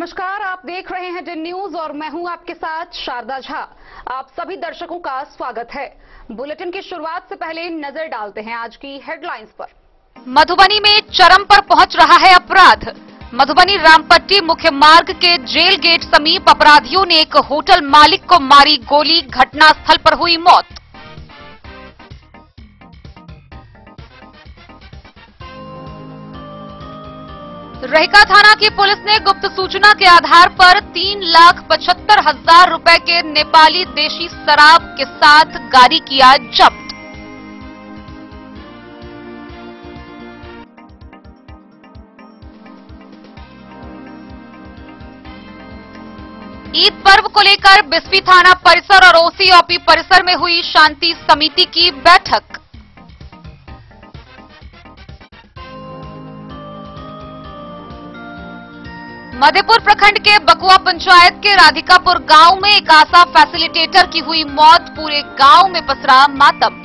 नमस्कार, आप देख रहे हैं डन न्यूज और मैं हूं आपके साथ शारदा झा। आप सभी दर्शकों का स्वागत है। बुलेटिन की शुरुआत से पहले नजर डालते हैं आज की हेडलाइंस पर। मधुबनी में चरम पर पहुंच रहा है अपराध। मधुबनी रामपट्टी मुख्य मार्ग के जेल गेट समीप अपराधियों ने एक होटल मालिक को मारी गोली, घटनास्थल पर हुई मौत। रहिका थाना की पुलिस ने गुप्त सूचना के आधार पर 3,75,000 रुपए के नेपाली देशी शराब के साथ गाड़ी किया जब्त। ईद पर्व को लेकर बिस्फी थाना परिसर और ओसीओपी परिसर में हुई शांति समिति की बैठक। मधेपुर प्रखंड के बकुआ पंचायत के राधिकापुर गांव में एक आशा फैसिलिटेटर की हुई मौत, पूरे गांव में पसरा मातम।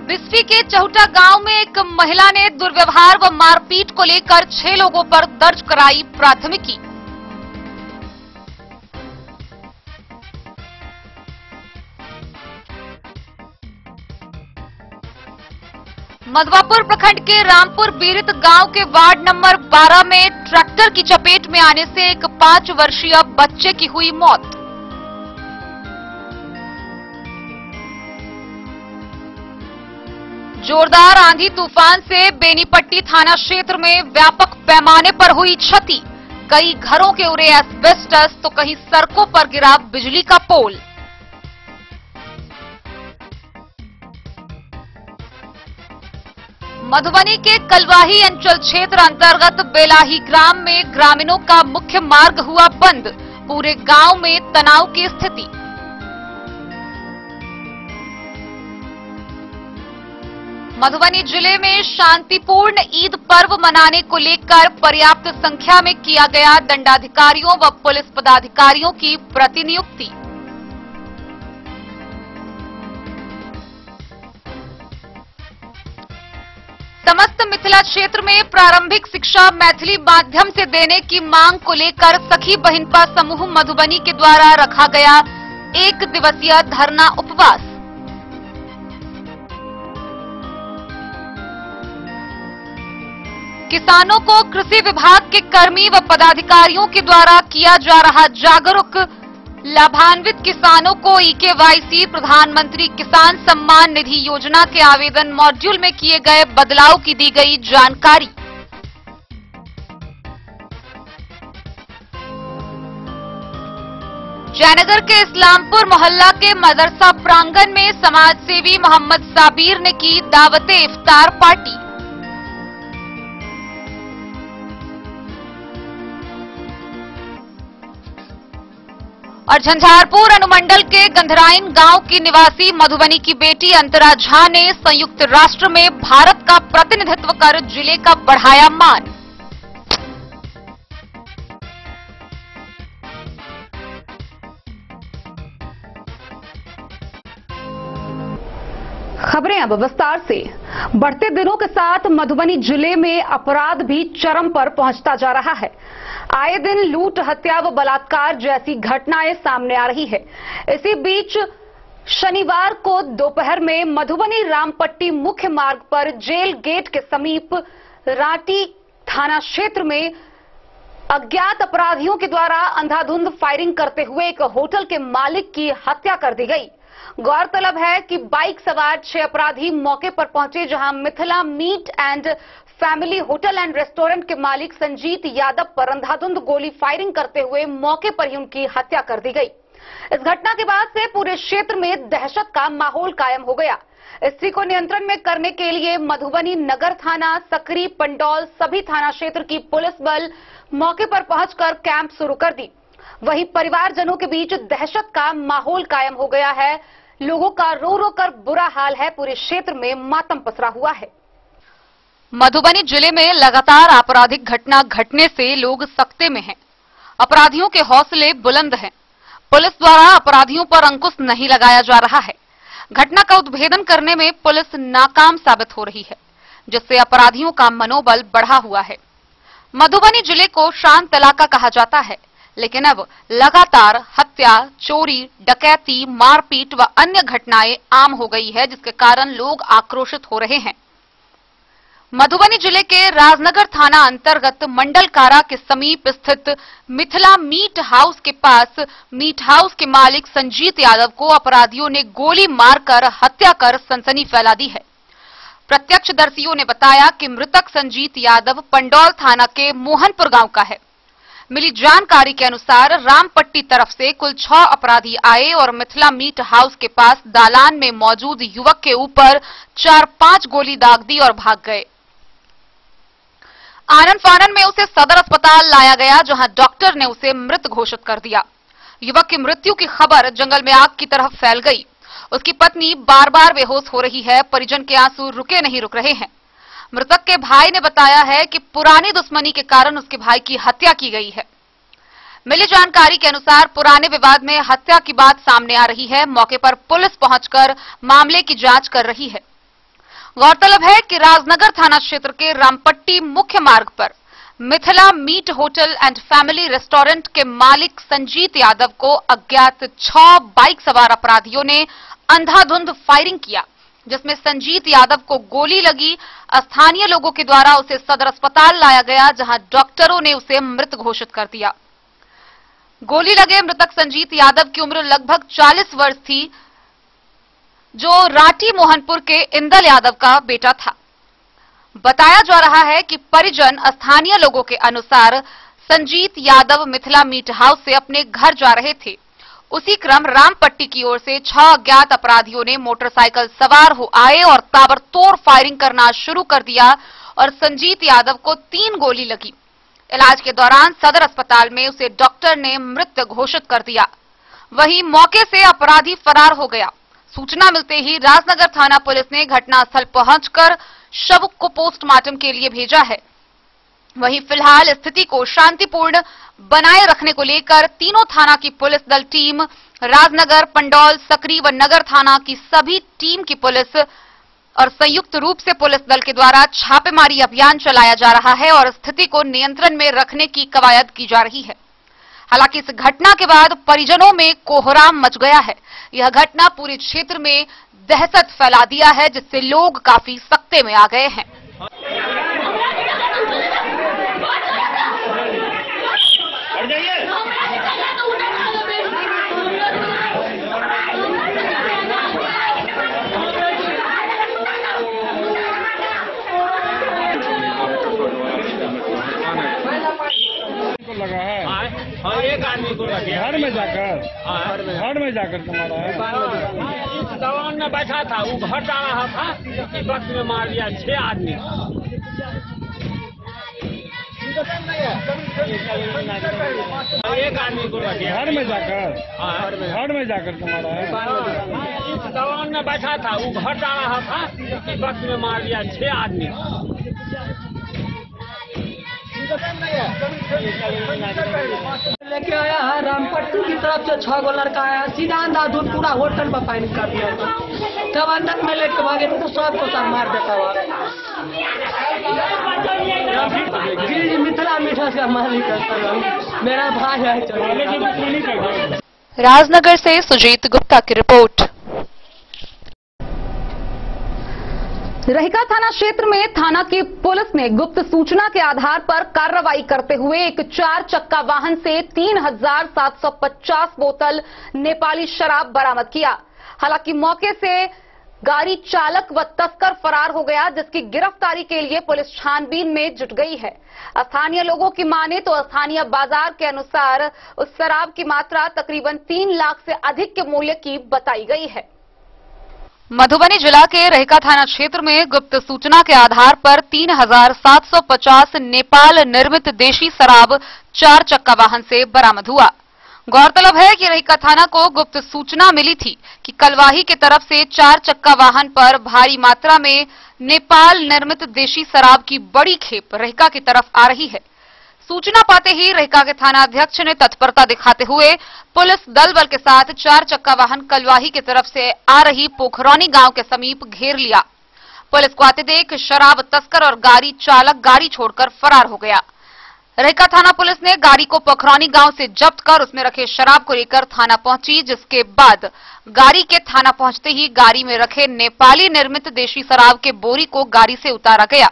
बिस्फी के चहुटा गांव में एक महिला ने दुर्व्यवहार व मारपीट को लेकर 6 लोगों पर दर्ज कराई प्राथमिकी। मधवापुर प्रखंड के रामपुर बीरित गांव के वार्ड नंबर 12 में ट्रैक्टर की चपेट में आने से एक 5 वर्षीय बच्चे की हुई मौत। जोरदार आंधी तूफान से बेनीपट्टी थाना क्षेत्र में व्यापक पैमाने पर हुई क्षति। कई घरों के उड़े एस्बेस्टस तो कहीं सड़कों पर गिरा बिजली का पोल। मधुबनी के कलवाही अंचल क्षेत्र अंतर्गत बेलाही ग्राम में ग्रामीणों का मुख्य मार्ग हुआ बंद, पूरे गांव में तनाव की स्थिति। मधुबनी जिले में शांतिपूर्ण ईद पर्व मनाने को लेकर पर्याप्त संख्या में किया गया दंडाधिकारियों व पुलिस पदाधिकारियों की प्रतिनियुक्ति। समस्त मिथिला क्षेत्र में प्रारंभिक शिक्षा मैथिली माध्यम से देने की मांग को लेकर सखी बहिनपा समूह मधुबनी के द्वारा रखा गया 1 दिवसीय धरना उपवास। किसानों को कृषि विभाग के कर्मी व पदाधिकारियों के द्वारा किया जा रहा जागरूक। लाभान्वित किसानों को EKYC प्रधानमंत्री किसान सम्मान निधि योजना के आवेदन मॉड्यूल में किए गए बदलाव की दी गई जानकारी। जयनगर के इस्लामपुर मोहल्ला के मदरसा प्रांगण में समाजसेवी मोहम्मद साबिर ने की दावते इफ्तार पार्टी। और झंझारपुर अनुमंडल के गंधराइन गांव की निवासी मधुबनी की बेटी अंतरा झा ने संयुक्त राष्ट्र में भारत का प्रतिनिधित्व कर जिले का बढ़ाया मान। खबरें अब विस्तार से। बढ़ते दिनों के साथ मधुबनी जिले में अपराध भी चरम पर पहुंचता जा रहा है। आए दिन लूट, हत्या व बलात्कार जैसी घटनाएं सामने आ रही है। इसी बीच शनिवार को दोपहर में मधुबनी रामपट्टी मुख्य मार्ग पर जेल गेट के समीप राटी थाना क्षेत्र में अज्ञात अपराधियों के द्वारा अंधाधुंध फायरिंग करते हुए एक होटल के मालिक की हत्या कर दी गई। गौरतलब है कि बाइक सवार 6 अपराधी मौके पर पहुंचे, जहां Mithila meat and family hotel and restaurant के मालिक संजीत यादव पर अंधाधुंध गोली फायरिंग करते हुए मौके पर ही उनकी हत्या कर दी गई। इस घटना के बाद से पूरे क्षेत्र में दहशत का माहौल कायम हो गया। स्थिति को नियंत्रण में करने के लिए मधुबनी नगर थाना, सकरी, पंडौल सभी थाना क्षेत्र की पुलिस बल मौके पर पहुंचकर कैंप शुरू कर दी। वहीं परिवारजनों के बीच दहशत का माहौल कायम हो गया है। लोगों का रो रो कर बुरा हाल है। पूरे क्षेत्र में मातम पसरा हुआ है। मधुबनी जिले में लगातार आपराधिक घटना घटने से लोग सकते में हैं। अपराधियों के हौसले बुलंद हैं। पुलिस द्वारा अपराधियों पर अंकुश नहीं लगाया जा रहा है। घटना का उद्भेदन करने में पुलिस नाकाम साबित हो रही है, जिससे अपराधियों का मनोबल बढ़ा हुआ है। मधुबनी जिले को शांत इलाका कहा जाता है, लेकिन अब लगातार हत्या, चोरी, डकैती, मारपीट व अन्य घटनाएं आम हो गई है, जिसके कारण लोग आक्रोशित हो रहे हैं। मधुबनी जिले के राजनगर थाना अंतर्गत मंडल कारा के समीप स्थित मिथिला मीट हाउस के पास मीट हाउस के मालिक संजीत यादव को अपराधियों ने गोली मारकर हत्या कर सनसनी फैला दी है। प्रत्यक्षदर्शियों ने बताया कि मृतक संजीत यादव पंडौल थाना के मोहनपुर गांव का है। मिली जानकारी के अनुसार रामपट्टी तरफ से कुल 6 अपराधी आए और मिथिला मीट हाउस के पास दालान में मौजूद युवक के ऊपर 4-5 गोली दाग दी और भाग गए। आनन फानन में उसे सदर अस्पताल लाया गया, जहां डॉक्टर ने उसे मृत घोषित कर दिया। युवक की मृत्यु की खबर जंगल में आग की तरह फैल गई। उसकी पत्नी बार बार बेहोश हो रही है। परिजन के आंसू नहीं रुक रहे हैं। मृतक के भाई ने बताया है कि पुरानी दुश्मनी के कारण उसके भाई की हत्या की गई है। मिली जानकारी के अनुसार पुराने विवाद में हत्या की बात सामने आ रही है। मौके पर पुलिस पहुंचकर मामले की जांच कर रही है। गौरतलब है कि राजनगर थाना क्षेत्र के रामपट्टी मुख्य मार्ग पर Mithila meat hotel and family restaurant के मालिक संजीत यादव को अज्ञात 6 बाइक सवार अपराधियों ने अंधाधुंध फायरिंग किया, जिसमें संजीत यादव को गोली लगी। स्थानीय लोगों के द्वारा उसे सदर अस्पताल लाया गया, जहां डॉक्टरों ने उसे मृत घोषित कर दिया। गोली लगे मृतक संजीत यादव की उम्र लगभग 40 वर्ष थी, जो राठी मोहनपुर के इंदल यादव का बेटा था। बताया जा रहा है कि परिजन स्थानीय लोगों के अनुसार संजीत यादव मिथिला मीट हाउस से अपने घर जा रहे थे। उसी क्रम रामपट्टी की ओर से 6 अज्ञात अपराधियों ने मोटरसाइकिल सवार हो आए और ताबड़तोड़ फायरिंग करना शुरू कर दिया और संजीत यादव को 3 गोली लगी। इलाज के दौरान सदर अस्पताल में उसे डॉक्टर ने मृत घोषित कर दिया। वहीं मौके से अपराधी फरार हो गया। सूचना मिलते ही राजनगर थाना पुलिस ने घटनास्थल पहुंचकर शव को पोस्टमार्टम के लिए भेजा है। वहीं फिलहाल स्थिति को शांतिपूर्ण बनाए रखने को लेकर तीनों थाना की पुलिस दल टीम, राजनगर, पंडौल, सकरी व नगर थाना की सभी टीम की पुलिस और संयुक्त रूप से पुलिस दल के द्वारा छापेमारी अभियान चलाया जा रहा है और स्थिति को नियंत्रण में रखने की कवायद की जा रही है। हालांकि इस घटना के बाद परिजनों में कोहराम मच गया है। यह घटना पूरे क्षेत्र में दहशत फैला दिया है, जिससे लोग काफी सख्ते में आ गए हैं। लगा है और एक आदमी को घर में जाकर तुम्हारा है। दवान में बैठा था, वो घर जा रहा था, इसी वक्त में मार दिया 6 आदमी। एक आदमी को घर में जाकर तुम्हारा है। दवान में बैठा था, वो घर जा रहा था, इसी वक्त में मार दिया 6 आदमी। लेके आया है रामपट्टी की तरफ से 6 गो लड़का आया, सीधा अंधाधुंध पूरा होटल में फायरिंग कर दिया। तब अंदर में लेके भागे तो सबको सब मार देता हुआ। जी मिथिला मीठा से मालिक है, मेरा भाई है। राजनगर से सुजीत गुप्ता की रिपोर्ट। रहिका थाना क्षेत्र में थाना की पुलिस ने गुप्त सूचना के आधार पर कार्रवाई करते हुए एक 4 चक्का वाहन से 3750 बोतल नेपाली शराब बरामद किया। हालांकि मौके से गाड़ी चालक व तस्कर फरार हो गया, जिसकी गिरफ्तारी के लिए पुलिस छानबीन में जुट गई है। स्थानीय लोगों की माने तो स्थानीय बाजार के अनुसार उस शराब की मात्रा तकरीबन 3 लाख से अधिक के मूल्य की बताई गई है। मधुबनी जिला के रहिका थाना क्षेत्र में गुप्त सूचना के आधार पर 3750 नेपाल निर्मित देशी शराब 4 चक्का वाहन से बरामद हुआ। गौरतलब है कि रहिका थाना को गुप्त सूचना मिली थी कि कलवाही की तरफ से 4 चक्का वाहन पर भारी मात्रा में नेपाल निर्मित देशी शराब की बड़ी खेप रहिका की तरफ आ रही है। सूचना पाते ही रेखा के थानाध्यक्ष ने तत्परता दिखाते हुए पुलिस दल बल के साथ 4 चक्का वाहन कलवाही की तरफ से आ रही पोखरौनी गांव के समीप घेर लिया। पुलिस को आते देख शराब तस्कर और गाड़ी चालक गाड़ी छोड़कर फरार हो गया। रेखा थाना पुलिस ने गाड़ी को पोखरौनी गांव से जब्त कर उसमें रखे शराब को लेकर थाना पहुंची, जिसके बाद गाड़ी के थाना पहुंचते ही गाड़ी में रखे नेपाली निर्मित देशी शराब के बोरी को गाड़ी से उतारा गया।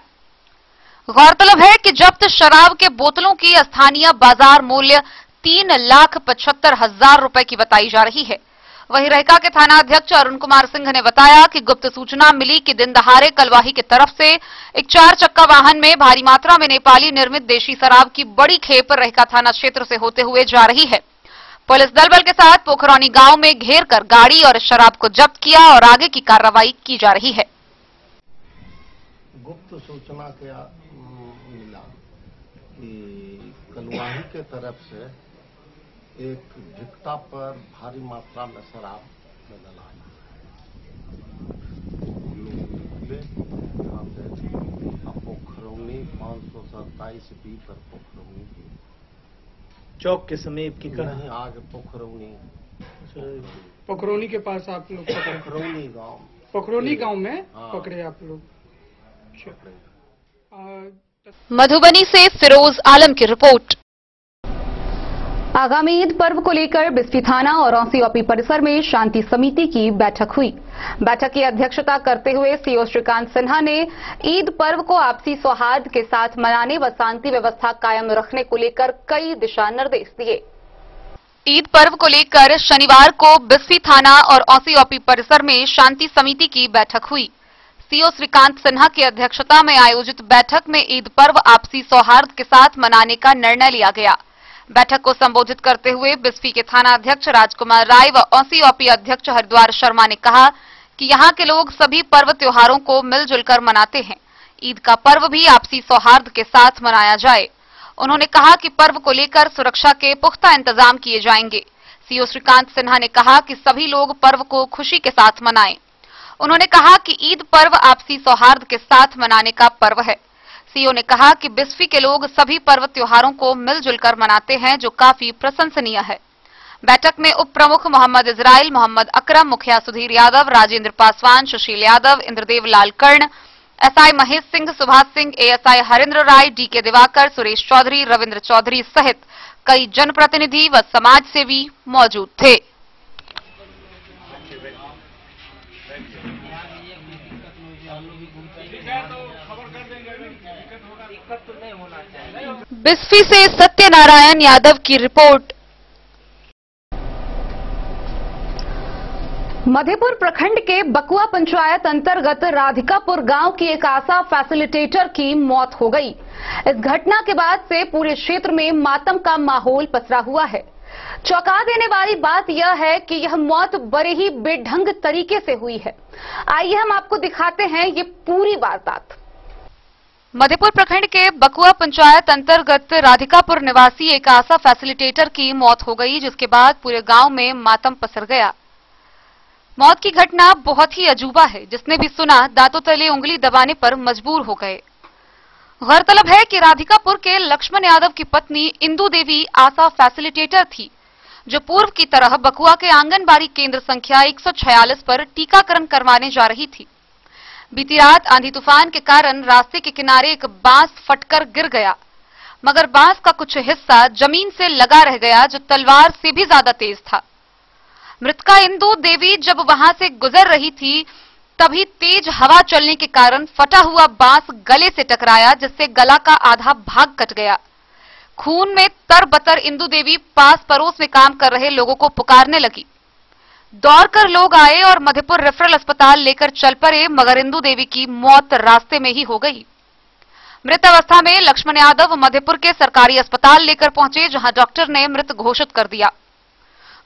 गौरतलब है कि जब्त शराब के बोतलों की स्थानीय बाजार मूल्य 3,75,000 रुपए की बताई जा रही है। वहीं रेखा के थाना अध्यक्ष अरुण कुमार सिंह ने बताया कि गुप्त सूचना मिली कि दिन दहाड़े कलवाही की तरफ से एक 4 चक्का वाहन में भारी मात्रा में नेपाली निर्मित देशी शराब की बड़ी खेप रेखा थाना क्षेत्र से होते हुए जा रही है। पुलिस दल बल के साथ पोखरौनी गांव में घेर कर गाड़ी और शराब को जब्त किया और आगे की कार्रवाई की जा रही है। गुप्त सूचना क्या मिला कि कलवाही के तरफ से एक भिक्ता पर भारी मात्रा में शराब नजर आया। पोखरौनी 527 बी पर पोखरौनी चौक के समीप की नहीं आगे पोखरौनी के पास आप लोग पोखरौनी गांव में पकड़े आप लोग। मधुबनी से फिरोज आलम की रिपोर्ट। आगामी ईद पर्व को लेकर बिस्फी थाना और औसी ओपी परिसर में शांति समिति की बैठक हुई। बैठक की अध्यक्षता करते हुए सीओ श्रीकांत सिन्हा ने ईद पर्व को आपसी सौहार्द के साथ मनाने व शांति व्यवस्था कायम रखने को लेकर कई दिशा निर्देश दिए। ईद पर्व को लेकर शनिवार को बिस्फी थाना और औसी ओपी परिसर में शांति समिति की बैठक हुई। सीओ श्रीकांत सिन्हा की अध्यक्षता में आयोजित बैठक में ईद पर्व आपसी सौहार्द के साथ मनाने का निर्णय लिया गया। बैठक को संबोधित करते हुए बिस्फी के थाना अध्यक्ष राजकुमार राय व औसी ओपी अध्यक्ष हरिद्वार शर्मा ने कहा कि यहां के लोग सभी पर्व त्योहारों को मिलजुल कर मनाते हैं। ईद का पर्व भी आपसी सौहार्द के साथ मनाया जाए। उन्होंने कहा कि पर्व को लेकर सुरक्षा के पुख्ता इंतजाम किए जाएंगे। सीओ श्रीकांत सिन्हा ने कहा कि सभी लोग पर्व को खुशी के साथ मनाएं। उन्होंने कहा कि ईद पर्व आपसी सौहार्द के साथ मनाने का पर्व है। सीओ ने कहा कि बिस्फी के लोग सभी पर्व त्योहारों को मिलजुल कर मनाते हैं, जो काफी प्रशंसनीय है। बैठक में उप प्रमुख मोहम्मद इजराइल, मोहम्मद अकरम, मुखिया सुधीर यादव, राजेंद्र पासवान, सुशील यादव, इंद्रदेव लाल कर्ण, एसआई महेश सिंह, सुभाष सिंह, एएसआई हरेंद्र राय, डीके दिवाकर, सुरेश चौधरी, रविंद्र चौधरी सहित कई जनप्रतिनिधि व समाज सेवी मौजूद थे। बिस्फी से सत्यनारायण यादव की रिपोर्ट। मधेपुर प्रखंड के बकुआ पंचायत अंतर्गत राधिकापुर गांव की एक आशा फैसिलिटेटर की मौत हो गई। इस घटना के बाद से पूरे क्षेत्र में मातम का माहौल पसरा हुआ है। चौंका देने वाली बात यह है कि यह मौत बड़े ही बेढंग तरीके से हुई है। आइए हम आपको दिखाते हैं ये पूरी वारदात। मधेपुर प्रखंड के बकुआ पंचायत अंतर्गत राधिकापुर निवासी एक आशा फैसिलिटेटर की मौत हो गई, जिसके बाद पूरे गांव में मातम पसर गया। मौत की घटना बहुत ही अजूबा है। जिसने भी सुना दांतों तले उंगली दबाने पर मजबूर हो गए। गौरतलब है कि राधिकापुर के लक्ष्मण यादव की पत्नी इंदू देवी आशा फैसिलिटेटर थी, जो पूर्व की तरह बकुआ के आंगनबाड़ी केंद्र संख्या 146 पर टीकाकरण करवाने जा रही थी। बीती रात आंधी तूफान के कारण रास्ते के किनारे एक बांस फटकर गिर गया, मगर बांस का कुछ हिस्सा जमीन से लगा रह गया, जो तलवार से भी ज्यादा तेज था। मृतका इंदू देवी जब वहां से गुजर रही थी, तभी तेज हवा चलने के कारण फटा हुआ बांस गले से टकराया, जिससे गला का आधा भाग कट गया। खून में तरबतर इंदू देवी पास पड़ोस में काम कर रहे लोगों को पुकारने लगी। दौड़कर लोग आए और मधेपुर रेफरल अस्पताल लेकर चल पड़े, मगर इंदू देवी की मौत रास्ते में ही हो गई। मृत अवस्था में लक्ष्मण यादव मधेपुर के सरकारी अस्पताल लेकर पहुंचे, जहां डॉक्टर ने मृत घोषित कर दिया।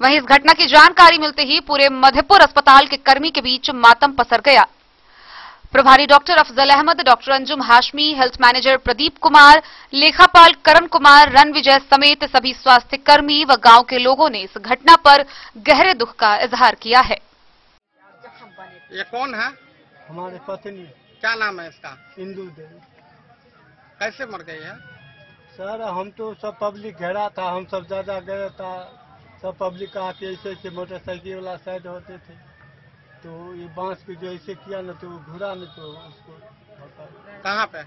वहीं इस घटना की जानकारी मिलते ही पूरे मधेपुर अस्पताल के कर्मी के बीच मातम पसर गया। प्रभारी doctor Afzal Ahmed, doctor Anjum Hashmi, health manager Pradeep Kumar, लेखापाल करण कुमार, रणविजय समेत सभी स्वास्थ्य कर्मी व गांव के लोगों ने इस घटना पर गहरे दुख का इजहार किया है। ये कौन है? हमारे पत्नी। क्या नाम है इसका? इंदू देवी। कैसे मर गई है? सर हम तो सब पब्लिक घेरा था, हम सब ज्यादा गया था, सब पब्लिक आके ऐसे ऐसे मोटरसाइकिल वाला साइड होते थे, तो ये बांस पे जो ऐसे किया ना तो घुरा न तो उसको कहाँ पे?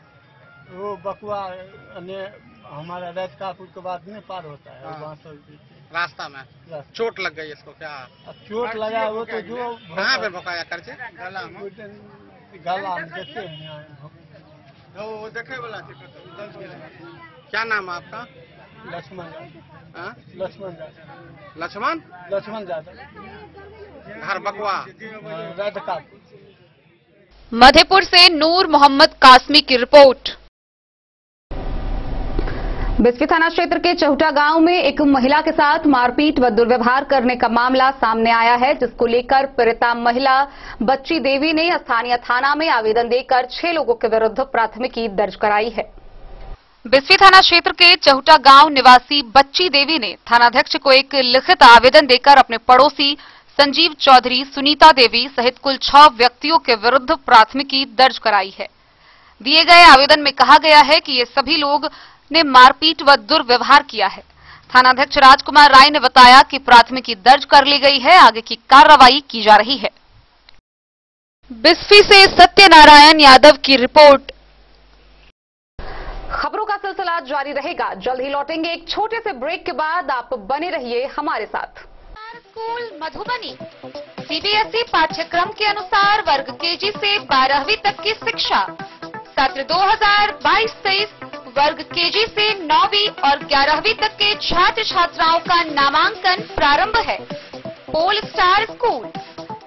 वो बकुआ हमारा राजकापुर के बाद नहीं पार होता है, हाँ। बांस रास्ता में चोट लग गई इसको क्या? चोट लगा वो तो जो कहाँ पे भोकाया करके? गला में देखते हैं वो देखे वाला क्या नाम है आपका? लक्ष्मण हाँ? लक्ष्मण लक्ष्मण यादव घर बकुआ राजकापुर। मधेपुर से नूर मोहम्मद कासमी की रिपोर्ट। बिस्फी थाना क्षेत्र के चहुटा गांव में एक महिला के साथ मारपीट व दुर्व्यवहार करने का मामला सामने आया है, जिसको लेकर पीड़िता महिला बच्ची देवी ने स्थानीय थाना में आवेदन देकर 6 लोगों के विरुद्ध प्राथमिकी दर्ज कराई है। बिस्फी थाना क्षेत्र के चहुटा गांव निवासी बच्ची देवी ने थानाध्यक्ष को एक लिखित आवेदन देकर अपने पड़ोसी संजीव चौधरी, सुनीता देवी सहित कुल 6 व्यक्तियों के विरुद्ध प्राथमिकी दर्ज कराई है। दिए गए आवेदन में कहा गया है कि ये सभी लोग ने मारपीट व दुर्व्यवहार किया है। थानाध्यक्ष राजकुमार राय ने बताया कि प्राथमिकी दर्ज कर ली गई है, आगे की कार्रवाई की जा रही है। बिस्फी से सत्यनारायण यादव की रिपोर्ट। खबरों का सिलसिला जारी रहेगा, जल्द ही लौटेंगे एक छोटे से ब्रेक के बाद। आप बने रहिए हमारे साथ। स्कूल मधुबनी सीबीएसई पाठ्यक्रम के अनुसार वर्ग केजी से 12वीं तक की शिक्षा। सत्र 2022-23 वर्ग केजी से 9वीं और 11वीं तक के छात्र छात्राओं का नामांकन प्रारंभ है। पोल स्टार स्कूल,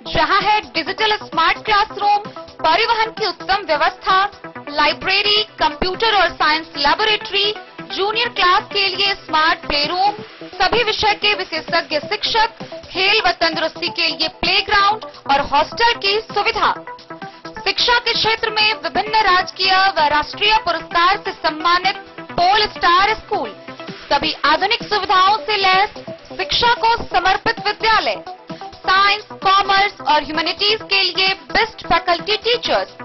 जहां है डिजिटल स्मार्ट क्लासरूम, परिवहन की उत्तम व्यवस्था, लाइब्रेरी, कंप्यूटर और साइंस लैबोरेटरी, जूनियर क्लास के लिए स्मार्ट प्ले रूम, सभी विषय के विशेषज्ञ शिक्षक, खेल व तंदुरुस्ती के लिए प्लेग्राउंड और हॉस्टल की सुविधा। शिक्षा के क्षेत्र में विभिन्न राजकीय व राष्ट्रीय पुरस्कार से सम्मानित पोल स्टार स्कूल, सभी आधुनिक सुविधाओं से लैस शिक्षा को समर्पित विद्यालय, साइंस, कॉमर्स और ह्यूमैनिटीज के लिए बेस्ट फैकल्टी टीचर्स।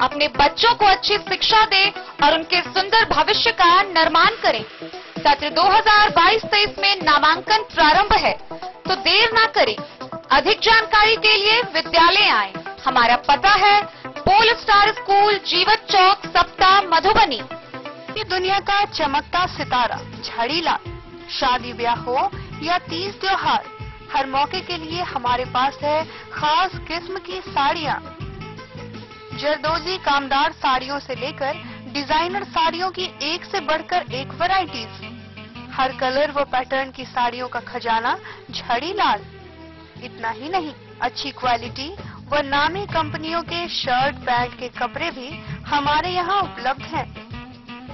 अपने बच्चों को अच्छी शिक्षा दें और उनके सुंदर भविष्य का निर्माण करें। सत्र 2022-23 में नामांकन प्रारंभ है, तो देर ना करें। अधिक जानकारी के लिए विद्यालय आएं। हमारा पता है पोल स्टार स्कूल, जीवत चौक, सप्ताह, मधुबनी। ये दुनिया का चमकता सितारा झाड़ीलाल। शादी ब्याह हो या तीज त्योहार, हर मौके के लिए हमारे पास है खास किस्म की साड़ियाँ। जरदोजी कामदार साड़ियों से लेकर डिजाइनर साड़ियों की एक से बढ़कर एक वैरायटीज। हर कलर व पैटर्न की साड़ियों का खजाना झाड़ीलाल। इतना ही नहीं, अच्छी क्वालिटी व नामी कंपनियों के शर्ट पैंट के कपड़े भी हमारे यहाँ उपलब्ध हैं।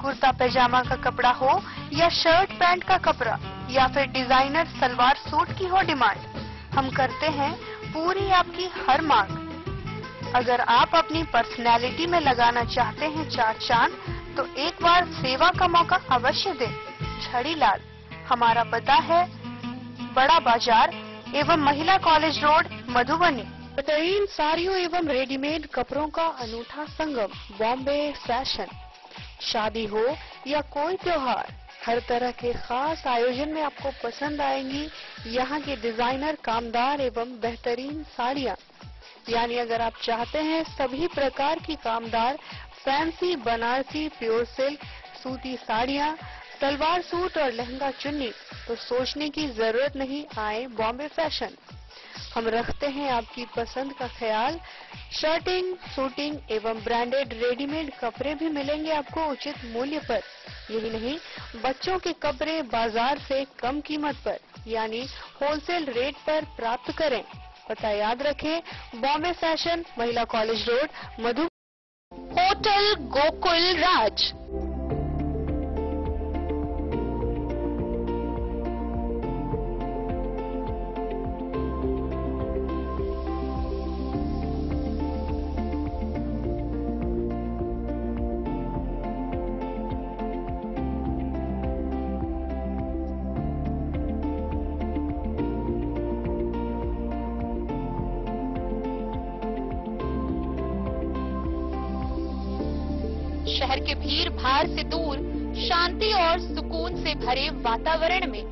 कुर्ता पैजामा का कपड़ा हो या शर्ट पैंट का कपड़ा या फिर डिजाइनर सलवार सूट की हो डिमांड, हम करते हैं पूरी आपकी हर मांग। अगर आप अपनी पर्सनैलिटी में लगाना चाहते हैं 4 चांद, तो एक बार सेवा का मौका अवश्य दें। झाड़ीलाल, हमारा पता है बड़ा बाजार एवं महिला कॉलेज रोड, मधुबनी। बेहतरीन साड़ियों एवं रेडीमेड कपड़ों का अनूठा संगम, बॉम्बे फैशन। शादी हो या कोई त्योहार, हर तरह के खास आयोजन में आपको पसंद आएंगी यहाँ की डिजाइनर, कामदार एवं बेहतरीन साड़ियाँ। यानी अगर आप चाहते हैं सभी प्रकार की कामदार, फैंसी, बनारसी, प्योर सिल्क, सूती साड़ियाँ, सलवार सूट और लहंगा चुन्नी, तो सोचने की जरूरत नहीं, आए बॉम्बे फैशन। हम रखते हैं आपकी पसंद का ख्याल। शर्टिंग, सूटिंग एवं ब्रांडेड रेडीमेड कपड़े भी मिलेंगे आपको उचित मूल्य पर। यही नहीं, बच्चों के कपड़े बाजार से कम कीमत पर यानी होलसेल रेट पर प्राप्त करें। पता याद रखें, बॉम्बे फैशन, महिला कॉलेज रोड, मधु। होटल गोकुल राज, शहर के भीड़ भाड़ से दूर शांति और सुकून से भरे वातावरण में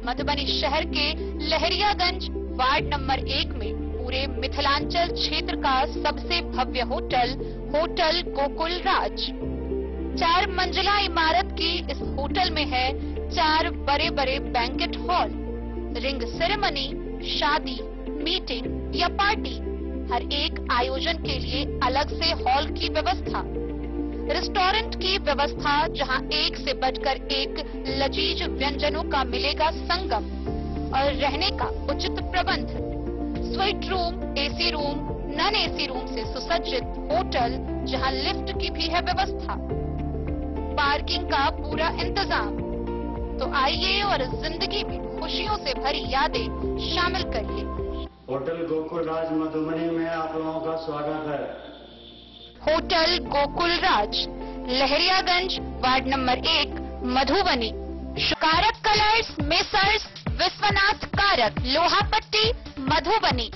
मधुबनी शहर के लहरियागंज वार्ड नंबर 1 में पूरे मिथिलांचल क्षेत्र का सबसे भव्य होटल होटल गोकुल राज 4 मंजिला इमारत की इस होटल में है 4 बड़े बड़े बैंकेट हॉल, रिंग सेरेमनी, शादी, मीटिंग या पार्टी, हर एक आयोजन के लिए अलग से हॉल की व्यवस्था, रेस्टोरेंट की व्यवस्था जहां एक से बढ़कर एक लजीज व्यंजनों का मिलेगा संगम और रहने का उचित प्रबंध, suite room, AC room, non AC room से सुसज्जित होटल जहां लिफ्ट की भी है व्यवस्था, पार्किंग का पूरा इंतजाम। तो आइए और जिंदगी में खुशियों से भरी यादें शामिल करिए। होटल गोकुल राज मधुबनी में आप लोगों का स्वागत है। होटल गोकुल राज, लहरियागंज, वार्ड नंबर 1, मधुबनी। कारक कलर्स, मेसर्स विश्वनाथ कारक, लोहापट्टी, मधुबनी।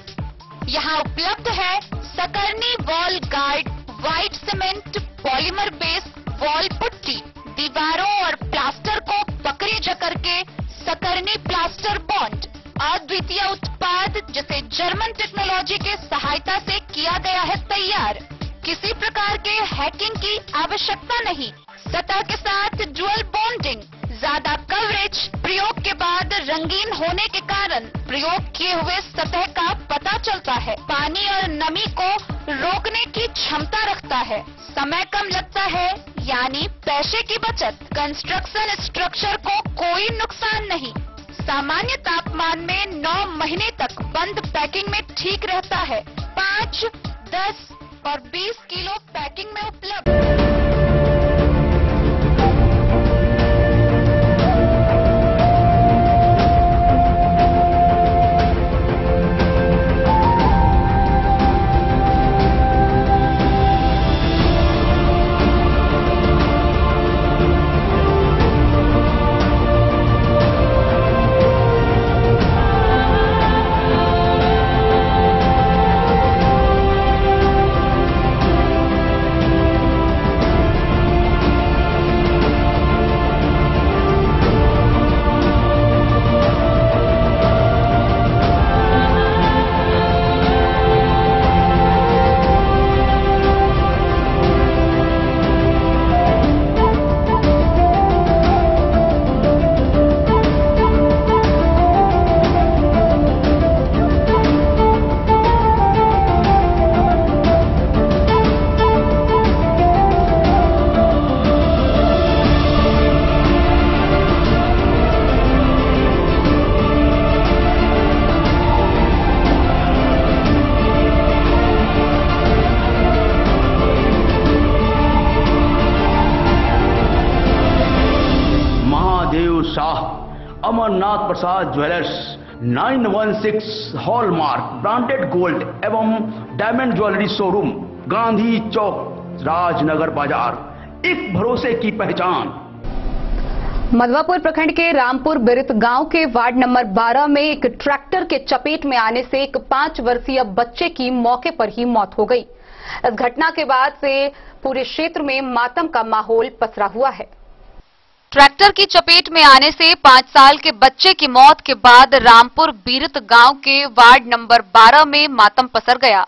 यहाँ उपलब्ध है सकरनी wall guard, white cement, polymer base wall putty, दीवारों और प्लास्टर को पकड़ी जकड़ के सकरनी प्लास्टर बॉन्ड, अद्वितीय उत्पाद जिसे जर्मन टेक्नोलॉजी के सहायता से किया गया है तैयार। किसी प्रकार के हैकिंग की आवश्यकता नहीं। सतह के साथ डुअल बॉन्डिंग, ज्यादा कवरेज, प्रयोग के बाद रंगीन होने के कारण प्रयोग किए हुए सतह का पता चलता है। पानी और नमी को रोकने की क्षमता रखता है। समय कम लगता है यानी पैसे की बचत। कंस्ट्रक्शन स्ट्रक्चर को कोई नुकसान नहीं। सामान्य तापमान में 9 महीने तक बंद पैकिंग में ठीक रहता है। 5, 10 और 20 किलो पैकिंग में उपलब्ध। अमरनाथ प्रसाद ज्वेलर्स 916 हॉलमार्क ब्रांडेड गोल्ड एवं डायमंड ज्वेलरी शोरूम, गांधी चौक, राजनगर बाजार, एक भरोसे की पहचान। मधवापुर प्रखंड के रामपुर बिरित गांव के वार्ड नंबर 12 में एक ट्रैक्टर के चपेट में आने से एक 5 वर्षीय बच्चे की मौके पर ही मौत हो गई। इस घटना के बाद से पूरे क्षेत्र में मातम का माहौल पसरा हुआ है। ट्रैक्टर की चपेट में आने से 5 साल के बच्चे की मौत के बाद रामपुर बीरत गांव के वार्ड नंबर 12 में मातम पसर गया,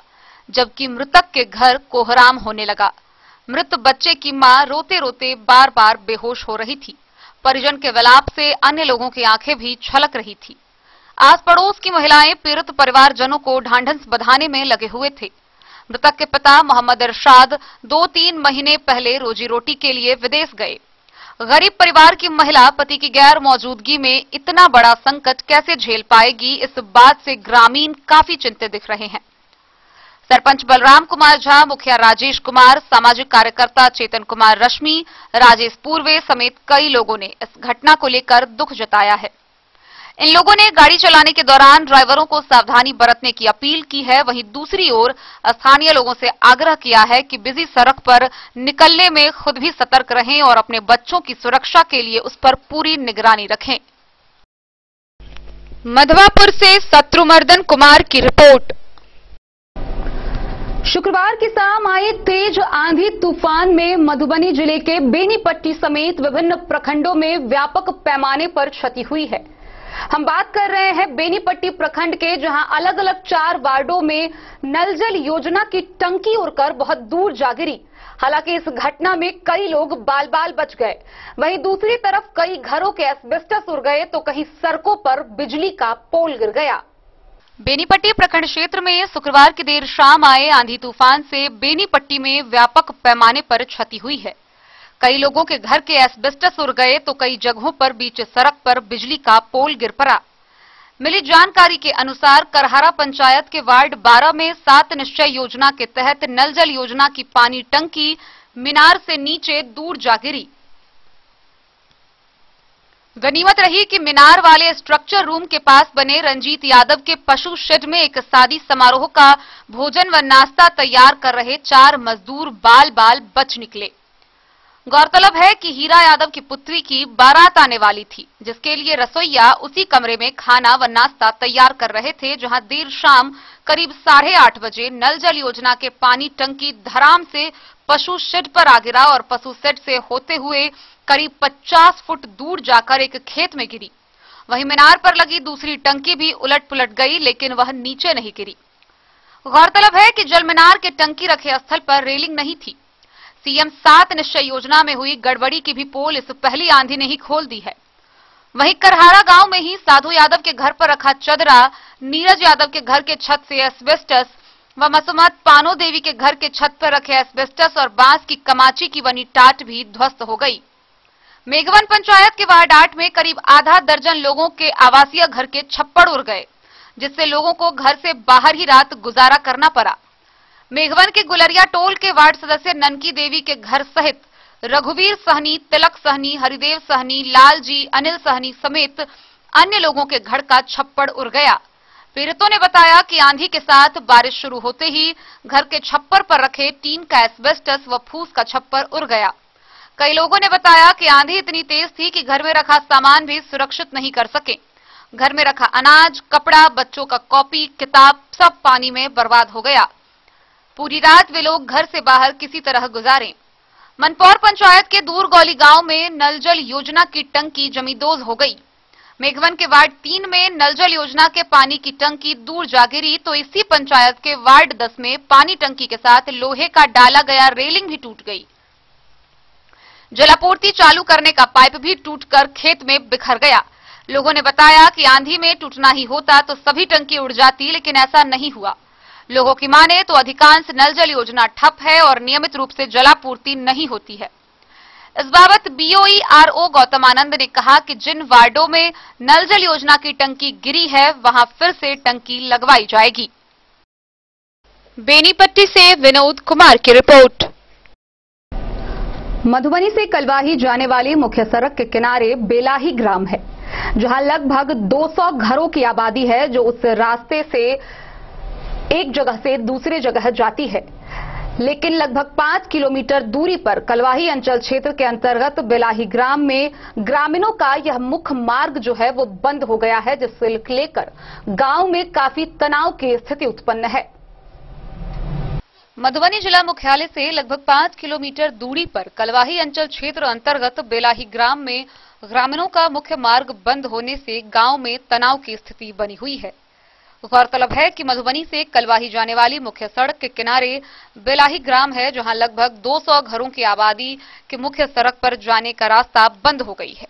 जबकि मृतक के घर कोहराम होने लगा। मृत बच्चे की मां रोते रोते बार बार बेहोश हो रही थी। परिजन के विलाप से अन्य लोगों की आंखें भी छलक रही थी। आस पड़ोस की महिलाएं पीड़ित परिवारजनों को ढांढस बंधाने में लगे हुए थे। मृतक के पिता मोहम्मद इरशाद 2-3 महीने पहले रोजी रोटी के लिए विदेश गए। गरीब परिवार की महिला पति की गैर मौजूदगी में इतना बड़ा संकट कैसे झेल पाएगी, इस बात से ग्रामीण काफी चिंतित दिख रहे हैं। सरपंच बलराम कुमार झा, मुखिया राजेश कुमार, सामाजिक कार्यकर्ता चेतन कुमार रश्मि, राजेश पूर्वे समेत कई लोगों ने इस घटना को लेकर दुख जताया है। इन लोगों ने गाड़ी चलाने के दौरान ड्राइवरों को सावधानी बरतने की अपील की है। वहीं दूसरी ओर स्थानीय लोगों से आग्रह किया है कि बिजी सड़क पर निकलने में खुद भी सतर्क रहें और अपने बच्चों की सुरक्षा के लिए उस पर पूरी निगरानी रखें। मधवापुर से शत्रुमर्दन कुमार की रिपोर्ट। शुक्रवार की शाम आए तेज आंधी तूफान में मधुबनी जिले के बेनीपट्टी समेत विभिन्न प्रखंडों में व्यापक पैमाने पर क्षति हुई है। हम बात कर रहे हैं बेनीपट्टी प्रखंड के, जहां अलग अलग 4 वार्डों में नल जल योजना की टंकी उड़कर बहुत दूर जा गिरी। हालांकि इस घटना में कई लोग बाल बाल बच गए। वहीं दूसरी तरफ कई घरों के एस्बेस्टस उड़ गए तो कहीं सड़कों पर बिजली का पोल गिर गया। बेनीपट्टी प्रखंड क्षेत्र में शुक्रवार की देर शाम आए आंधी तूफान से बेनीपट्टी में व्यापक पैमाने पर क्षति हुई है। कई लोगों के घर के एस्बेस्टस उड़ गए तो कई जगहों पर बीच सड़क पर बिजली का पोल गिर पड़ा। मिली जानकारी के अनुसार करहरा पंचायत के वार्ड 12 में 7 निश्चय योजना के तहत नल जल योजना की पानी टंकी मीनार से नीचे दूर जा गिरी। गनीमत रही कि मीनार वाले स्ट्रक्चर रूम के पास बने रंजीत यादव के पशु शेड में एक शादी समारोह का भोजन व नाश्ता तैयार कर रहे 4 मजदूर बाल बाल बच निकले। गौरतलब है कि हीरा यादव की पुत्री की बारात आने वाली थी, जिसके लिए रसोइया उसी कमरे में खाना व नाश्ता तैयार कर रहे थे, जहां देर शाम करीब 8:30 बजे नल जल योजना के पानी टंकी धराम से पशु शेड पर आ गिरा और पशु शेड से होते हुए करीब 50 फुट दूर जाकर एक खेत में गिरी। वहीं मीनार पर लगी दूसरी टंकी भी उलट पुलट गई, लेकिन वह नीचे नहीं गिरी। गौरतलब है कि जल मीनार के टंकी रखे स्थल पर रेलिंग नहीं थी। सीएम 7 निश्चय योजना में हुई गड़बड़ी की भी पोल इस पहली आंधी ने ही खोल दी है। वहीं करहारा गांव में ही साधु यादव के घर पर रखा चदरा, नीरज यादव के घर के छत से एस्बेस्टस व मसुमत पानो देवी के घर के छत पर रखे एस्बेस्टस और बांस की कमाची की बनी टाट भी ध्वस्त हो गई। मेघवन पंचायत के वार्ड 8 में करीब आधा दर्जन लोगों के आवासीय घर के छप्पड़ उड़ गए, जिससे लोगों को घर से बाहर ही रात गुजारा करना पड़ा। मेघवन के गुलरिया टोल के वार्ड सदस्य ननकी देवी के घर सहित रघुवीर सहनी, तिलक सहनी, हरिदेव सहनी, लालजी, अनिल सहनी समेत अन्य लोगों के घर का छप्पड़ उड़ गया। पीड़ितों ने बताया कि आंधी के साथ बारिश शुरू होते ही घर के छप्पर पर रखे टीन का एस्बेस्टस व फूस का छप्पर उड़ गया। कई लोगों ने बताया कि आंधी इतनी तेज थी कि घर में रखा सामान भी सुरक्षित नहीं कर सके। घर में रखा अनाज, कपड़ा, बच्चों का कॉपी, किताब सब पानी में बर्बाद हो गया। पूरी रात वे लोग घर से बाहर किसी तरह गुजारे। मनपौर पंचायत के दूरगौली गांव में नल जल योजना की टंकी जमींदोज हो गई। मेघवन के वार्ड 3 में नल जल योजना के पानी की टंकी दूर जा गिरी तो इसी पंचायत के वार्ड 10 में पानी टंकी के साथ लोहे का डाला गया रेलिंग भी टूट गई। जलापूर्ति चालू करने का पाइप भी टूटकर खेत में बिखर गया। लोगों ने बताया कि आंधी में टूटना ही होता तो सभी टंकी उड़ जाती, लेकिन ऐसा नहीं हुआ। लोगों की माने तो अधिकांश नल जल योजना ठप है और नियमित रूप से जलापूर्ति नहीं होती है। इस बाबत बीओई आरओ गौतम आनंद ने कहा कि जिन वार्डों में नल जल योजना की टंकी गिरी है वहां फिर से टंकी लगवाई जाएगी। बेनीपट्टी से विनोद कुमार की रिपोर्ट। मधुबनी से कलवाही जाने वाली मुख्य सड़क के किनारे बेलाही ग्राम है, जहां लगभग 200 घरों की आबादी है, जो उस रास्ते से एक जगह से दूसरे जगह जाती है। लेकिन लगभग 5 किलोमीटर दूरी पर कलवाही अंचल क्षेत्र के अंतर्गत बेलाही ग्राम में ग्रामीणों का यह मुख्य मार्ग जो है वो बंद हो गया है, जिससे लेकर गांव में काफी तनाव की स्थिति उत्पन्न है। मधुबनी जिला मुख्यालय से लगभग 5 किलोमीटर दूरी पर कलवाही अंचल क्षेत्र अंतर्गत बेलाही ग्राम में ग्रामीणों का मुख्य मार्ग बंद होने से गांव में तनाव की स्थिति बनी हुई है। गौरतलब है कि मधुबनी से कलवाही जाने वाली मुख्य सड़क के किनारे बेलाही ग्राम है, जहां लगभग 200 घरों की आबादी के मुख्य सड़क पर जाने का रास्ता बंद हो गई है,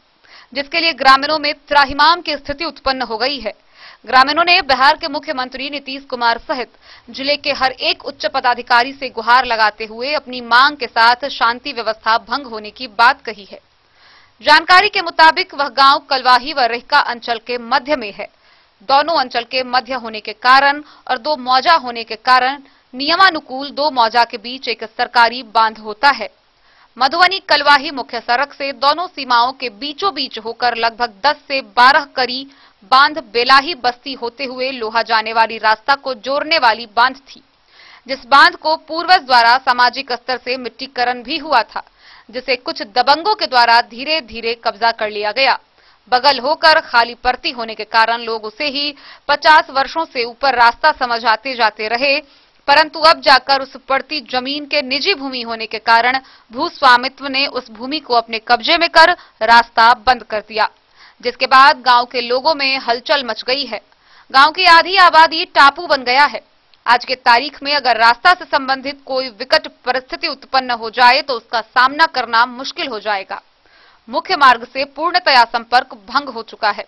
जिसके लिए ग्रामीणों में त्राहिमाम की स्थिति उत्पन्न हो गई है। ग्रामीणों ने बिहार के मुख्यमंत्री नीतीश कुमार सहित जिले के हर एक उच्च पदाधिकारी से गुहार लगाते हुए अपनी मांग के साथ शांति व्यवस्था भंग होने की बात कही है। जानकारी के मुताबिक वह गांव कलवाही व रेहका अंचल के मध्य में है। दोनों अंचल के मध्य होने के कारण और 2 मौजा होने के कारण नियमानुकूल 2 मौजा के बीच एक सरकारी बांध होता है। मधुबनी कलवाही मुख्य सड़क से दोनों सीमाओं के बीचों बीच होकर लगभग 10 से 12 कड़ी बांध बेलाही बस्ती होते हुए लोहा जाने वाली रास्ता को जोड़ने वाली बांध थी, जिस बांध को पूर्वज द्वारा सामाजिक स्तर से मिट्टीकरण भी हुआ था, जिसे कुछ दबंगों के द्वारा धीरे धीरे कब्जा कर लिया गया। बगल होकर खाली पड़ती होने के कारण लोग उसे ही 50 वर्षों से ऊपर रास्ता समझ आते जाते रहे, परंतु अब जाकर उस पड़ती जमीन के निजी भूमि होने के कारण भू स्वामित्व ने उस भूमि को अपने कब्जे में कर रास्ता बंद कर दिया, जिसके बाद गांव के लोगों में हलचल मच गई है। गांव की आधी आबादी टापू बन गया है। आज के तारीख में अगर रास्ता से संबंधित कोई विकट परिस्थिति उत्पन्न हो जाए तो उसका सामना करना मुश्किल हो जाएगा। मुख्य मार्ग से पूर्णतया संपर्क भंग हो चुका है।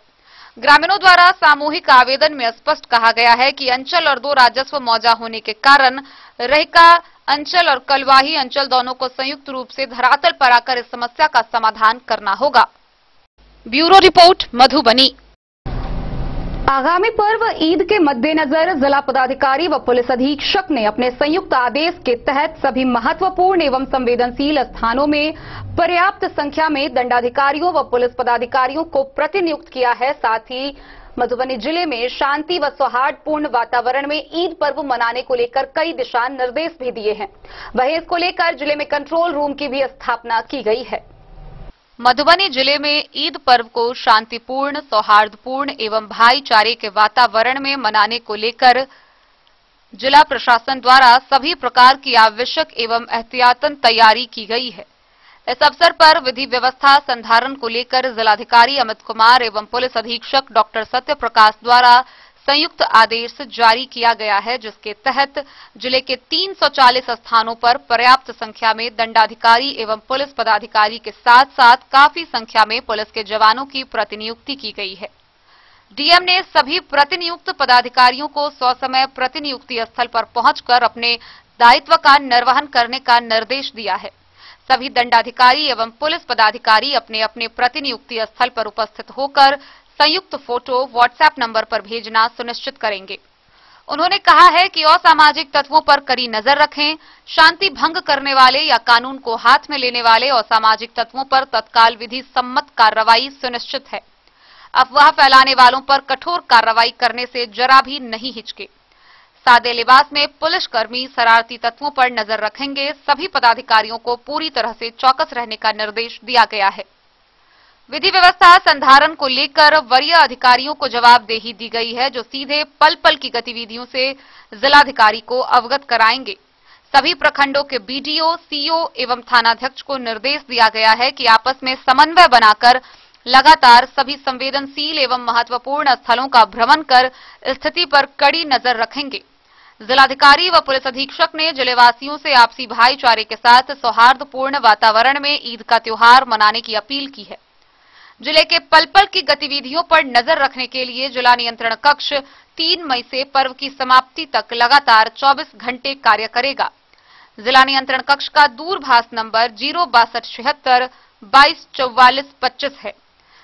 ग्रामीणों द्वारा सामूहिक आवेदन में स्पष्ट कहा गया है कि अंचल और 2 राजस्व मौजा होने के कारण रहिका अंचल और कलवाही अंचल दोनों को संयुक्त रूप से धरातल पर आकर इस समस्या का समाधान करना होगा। Bureau report, Madhubani. आगामी पर्व ईद के मद्देनजर जिला पदाधिकारी व पुलिस अधीक्षक ने अपने संयुक्त आदेश के तहत सभी महत्वपूर्ण एवं संवेदनशील स्थानों में पर्याप्त संख्या में दंडाधिकारियों व पुलिस पदाधिकारियों को प्रतिनियुक्त किया है। साथ ही मधुबनी जिले में शांति व सौहार्दपूर्ण वातावरण में ईद पर्व मनाने को लेकर कई दिशा निर्देश भी दिए हैं। वहीं इसको लेकर जिले में कंट्रोल रूम की भी स्थापना की गई है। मधुबनी जिले में ईद पर्व को शांतिपूर्ण, सौहार्दपूर्ण एवं भाईचारे के वातावरण में मनाने को लेकर जिला प्रशासन द्वारा सभी प्रकार की आवश्यक एवं एहतियातन तैयारी की गई है। इस अवसर पर विधि व्यवस्था संधारण को लेकर जिलाधिकारी अमित कुमार एवं पुलिस अधीक्षक डॉक्टर सत्य प्रकाश द्वारा संयुक्त आदेश जारी किया गया है, जिसके तहत जिले के 340 स्थानों पर पर्याप्त संख्या में दंडाधिकारी एवं पुलिस पदाधिकारी के साथ साथ काफी संख्या में पुलिस के जवानों की प्रतिनियुक्ति की गई है। डीएम ने सभी प्रतिनियुक्त पदाधिकारियों को ससमय प्रतिनियुक्ति स्थल पर पहुंचकर अपने दायित्व का निर्वहन करने का निर्देश दिया है। सभी दंडाधिकारी एवं पुलिस पदाधिकारी अपने अपने प्रतिनियुक्ति स्थल पर उपस्थित होकर संयुक्त फोटो व्हाट्सएप नंबर पर भेजना सुनिश्चित करेंगे। उन्होंने कहा है कि असामाजिक तत्वों पर कड़ी नजर रखें। शांति भंग करने वाले या कानून को हाथ में लेने वाले असामाजिक तत्वों पर तत्काल विधि सम्मत कार्रवाई सुनिश्चित है। अफवाह फैलाने वालों पर कठोर कार्रवाई करने से जरा भी नहीं हिचके। सादे लिबास में पुलिसकर्मी शरारती तत्वों पर नजर रखेंगे। सभी पदाधिकारियों को पूरी तरह से चौकस रहने का निर्देश दिया गया है। विधि व्यवस्था संधारण को लेकर वरीय अधिकारियों को जवाबदेही दी गई है, जो सीधे पल पल की गतिविधियों से जिलाधिकारी को अवगत कराएंगे। सभी प्रखंडों के बीडीओ, सीओ एवं थानाध्यक्ष को निर्देश दिया गया है कि आपस में समन्वय बनाकर लगातार सभी संवेदनशील एवं महत्वपूर्ण स्थलों का भ्रमण कर स्थिति पर कड़ी नजर रखेंगे। जिलाधिकारी व पुलिस अधीक्षक ने जिलेवासियों से आपसी भाईचारे के साथ सौहार्दपूर्ण वातावरण में ईद का त्योहार मनाने की अपील की है। जिले के पल पल की गतिविधियों पर नजर रखने के लिए जिला नियंत्रण कक्ष 3 मई से पर्व की समाप्ति तक लगातार 24 घंटे कार्य करेगा। जिला नियंत्रण कक्ष का दूरभाष नंबर 06276 224425 है।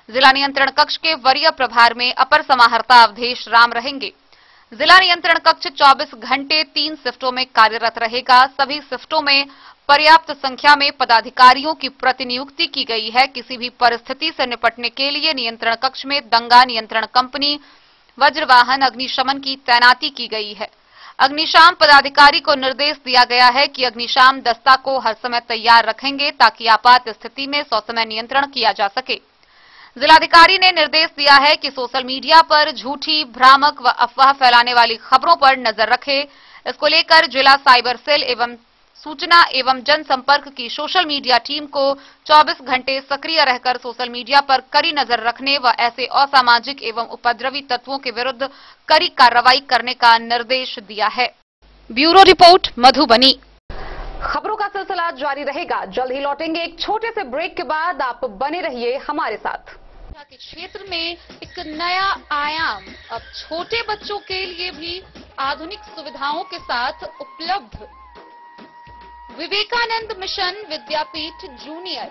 जिला नियंत्रण कक्ष के वरीय प्रभार में अपर समाहर्ता अवधेश राम रहेंगे। जिला नियंत्रण कक्ष 24 घंटे 3 शिफ्टों में कार्यरत रहेगा। सभी शिफ्टों में पर्याप्त संख्या में पदाधिकारियों की प्रतिनियुक्ति की गई है। किसी भी परिस्थिति से निपटने के लिए नियंत्रण कक्ष में दंगा नियंत्रण कंपनी, वज्रवाहन, अग्निशमन की तैनाती की गई है। अग्निशाम पदाधिकारी को निर्देश दिया गया है कि अग्निशाम दस्ता को हर समय तैयार रखेंगे ताकि आपात स्थिति में ससमय नियंत्रण किया जा सके। जिलाधिकारी ने निर्देश दिया है कि सोशल मीडिया पर झूठी, भ्रामक व अफवाह फैलाने वाली खबरों पर नजर रखे। इसको लेकर जिला साइबर सेल एवं सूचना एवं जनसंपर्क की सोशल मीडिया टीम को 24 घंटे सक्रिय रहकर सोशल मीडिया पर कड़ी नजर रखने व ऐसे असामाजिक एवं उपद्रवी तत्वों के विरुद्ध कड़ी कार्रवाई करने का निर्देश दिया है। Bureau report, Madhubani. खबरों का सिलसिला जारी रहेगा। जल्द ही लौटेंगे एक छोटे से ब्रेक के बाद। आप बने रहिए हमारे साथ। के क्षेत्र में एक नया आयाम अब छोटे बच्चों के लिए भी आधुनिक सुविधाओं के साथ उपलब्ध। विवेकानंद मिशन विद्यापीठ जूनियर,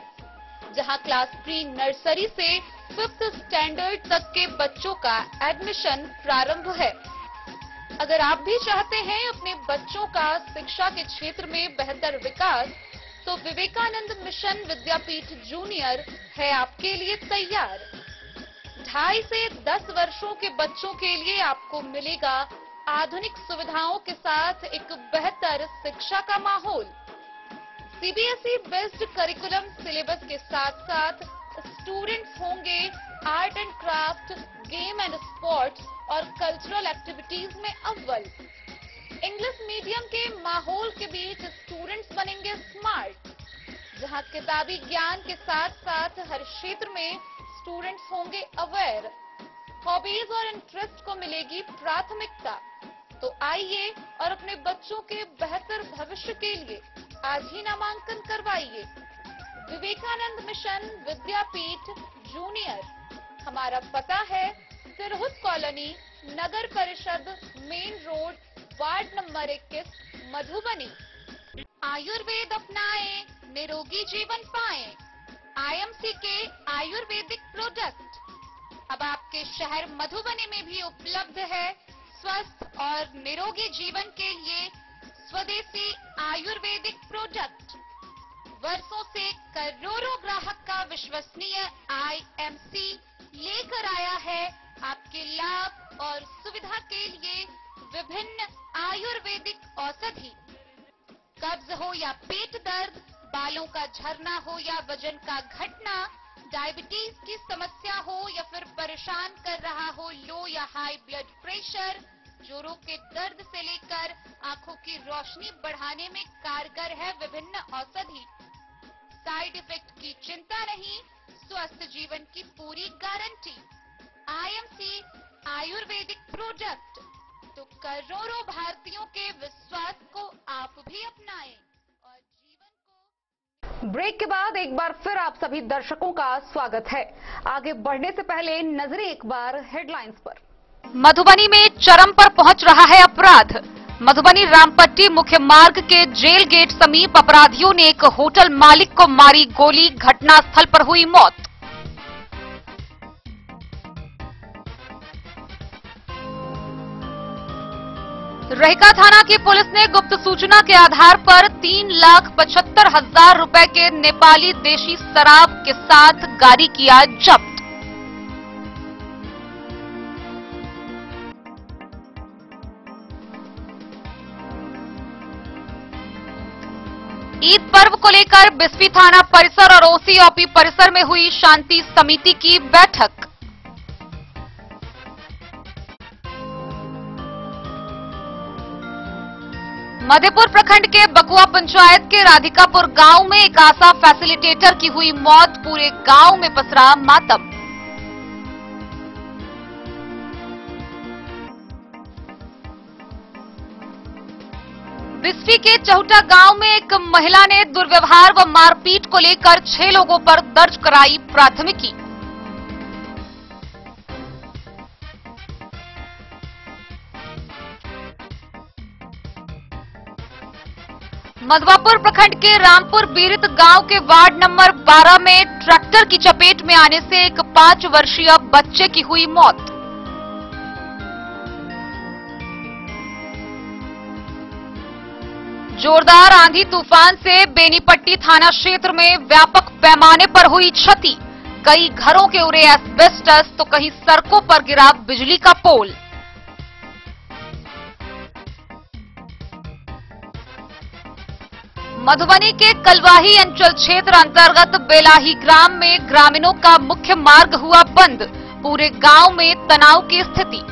जहां क्लास प्री नर्सरी से 5th स्टैंडर्ड तक के बच्चों का एडमिशन प्रारंभ है। अगर आप भी चाहते हैं अपने बच्चों का शिक्षा के क्षेत्र में बेहतर विकास, तो विवेकानंद मिशन विद्यापीठ जूनियर है आपके लिए तैयार। 2.5 से 10 वर्षों के बच्चों के लिए आपको मिलेगा आधुनिक सुविधाओं के साथ एक बेहतर शिक्षा का माहौल। सीबीएसई बेस्ड करिकुलम सिलेबस के साथ साथ स्टूडेंट्स होंगे art and craft, game and sports और कल्चरल एक्टिविटीज में अव्वल। इंग्लिश मीडियम के माहौल के बीच स्टूडेंट्स बनेंगे स्मार्ट, जहां किताबी ज्ञान के साथ साथ हर क्षेत्र में स्टूडेंट्स होंगे अवेयर। हॉबीज और इंटरेस्ट को मिलेगी प्राथमिकता। तो आइए और अपने बच्चों के बेहतर भविष्य के लिए आज ही नामांकन करवाइए। विवेकानंद मिशन विद्यापीठ जूनियर। हमारा पता है सिरहुत कॉलोनी, नगर परिषद, main road, ward number 21, Madhubani. Ayurveda अपनाएं, निरोगी जीवन पाएं। आईएमसी के आयुर्वेदिक प्रोडक्ट अब आपके शहर मधुबनी में भी उपलब्ध है। स्वस्थ और निरोगी जीवन के लिए स्वदेशी आयुर्वेदिक प्रोडक्ट। वर्षों से करोड़ों ग्राहक का विश्वसनीय आईएमसी लेकर आया है आपके लाभ और सुविधा के लिए विभिन्न आयुर्वेदिक औषधि। कब्ज हो या पेट दर्द, बालों का झरना हो या वजन का घटना, डायबिटीज की समस्या हो या फिर परेशान कर रहा हो लो या हाई ब्लड प्रेशर, जोड़ों के दर्द से लेकर आंखों की रोशनी बढ़ाने में कारगर है विभिन्न औषधि। साइड इफेक्ट की चिंता नहीं, स्वस्थ जीवन की पूरी गारंटी। IMC Ayurvedic product. तो करोड़ों भारतीयों के विश्वास को आप भी अपनाएं और जीवन को। ब्रेक के बाद एक बार फिर आप सभी दर्शकों का स्वागत है। आगे बढ़ने से पहले नजरें एक बार हेडलाइंस पर। मधुबनी में चरम पर पहुंच रहा है अपराध। मधुबनी रामपट्टी मुख्य मार्ग के जेल गेट समीप अपराधियों ने एक होटल मालिक को मारी गोली, घटनास्थल पर हुई मौत। रहिका थाना की पुलिस ने गुप्त सूचना के आधार पर 3,75,000 रुपए के नेपाली देशी शराब के साथ गाड़ी किया जब्त। ईद पर्व को लेकर बिस्फी थाना परिसर और ओसीओपी परिसर में हुई शांति समिति की बैठक। मधेपुर प्रखंड के बकुआ पंचायत के राधिकापुर गांव में एक आशा फैसिलिटेटर की हुई मौत, पूरे गांव में पसरा मातम। बिस्फी के चहुटा गांव में एक महिला ने दुर्व्यवहार व मारपीट को लेकर 6 लोगों पर दर्ज कराई प्राथमिकी। मधवापुर प्रखंड के रामपुर बीरित गांव के वार्ड नंबर 12 में ट्रैक्टर की चपेट में आने से एक 5 वर्षीय बच्चे की हुई मौत। जोरदार आंधी तूफान से बेनीपट्टी थाना क्षेत्र में व्यापक पैमाने पर हुई क्षति। कई घरों के उड़े एस्बेस्टस तो कहीं सड़कों पर गिरा बिजली का पोल। मधुबनी के कलवाही अंचल क्षेत्र अंतर्गत बेलाही ग्राम में ग्रामीणों का मुख्य मार्ग हुआ बंद, पूरे गांव में तनाव की स्थिति।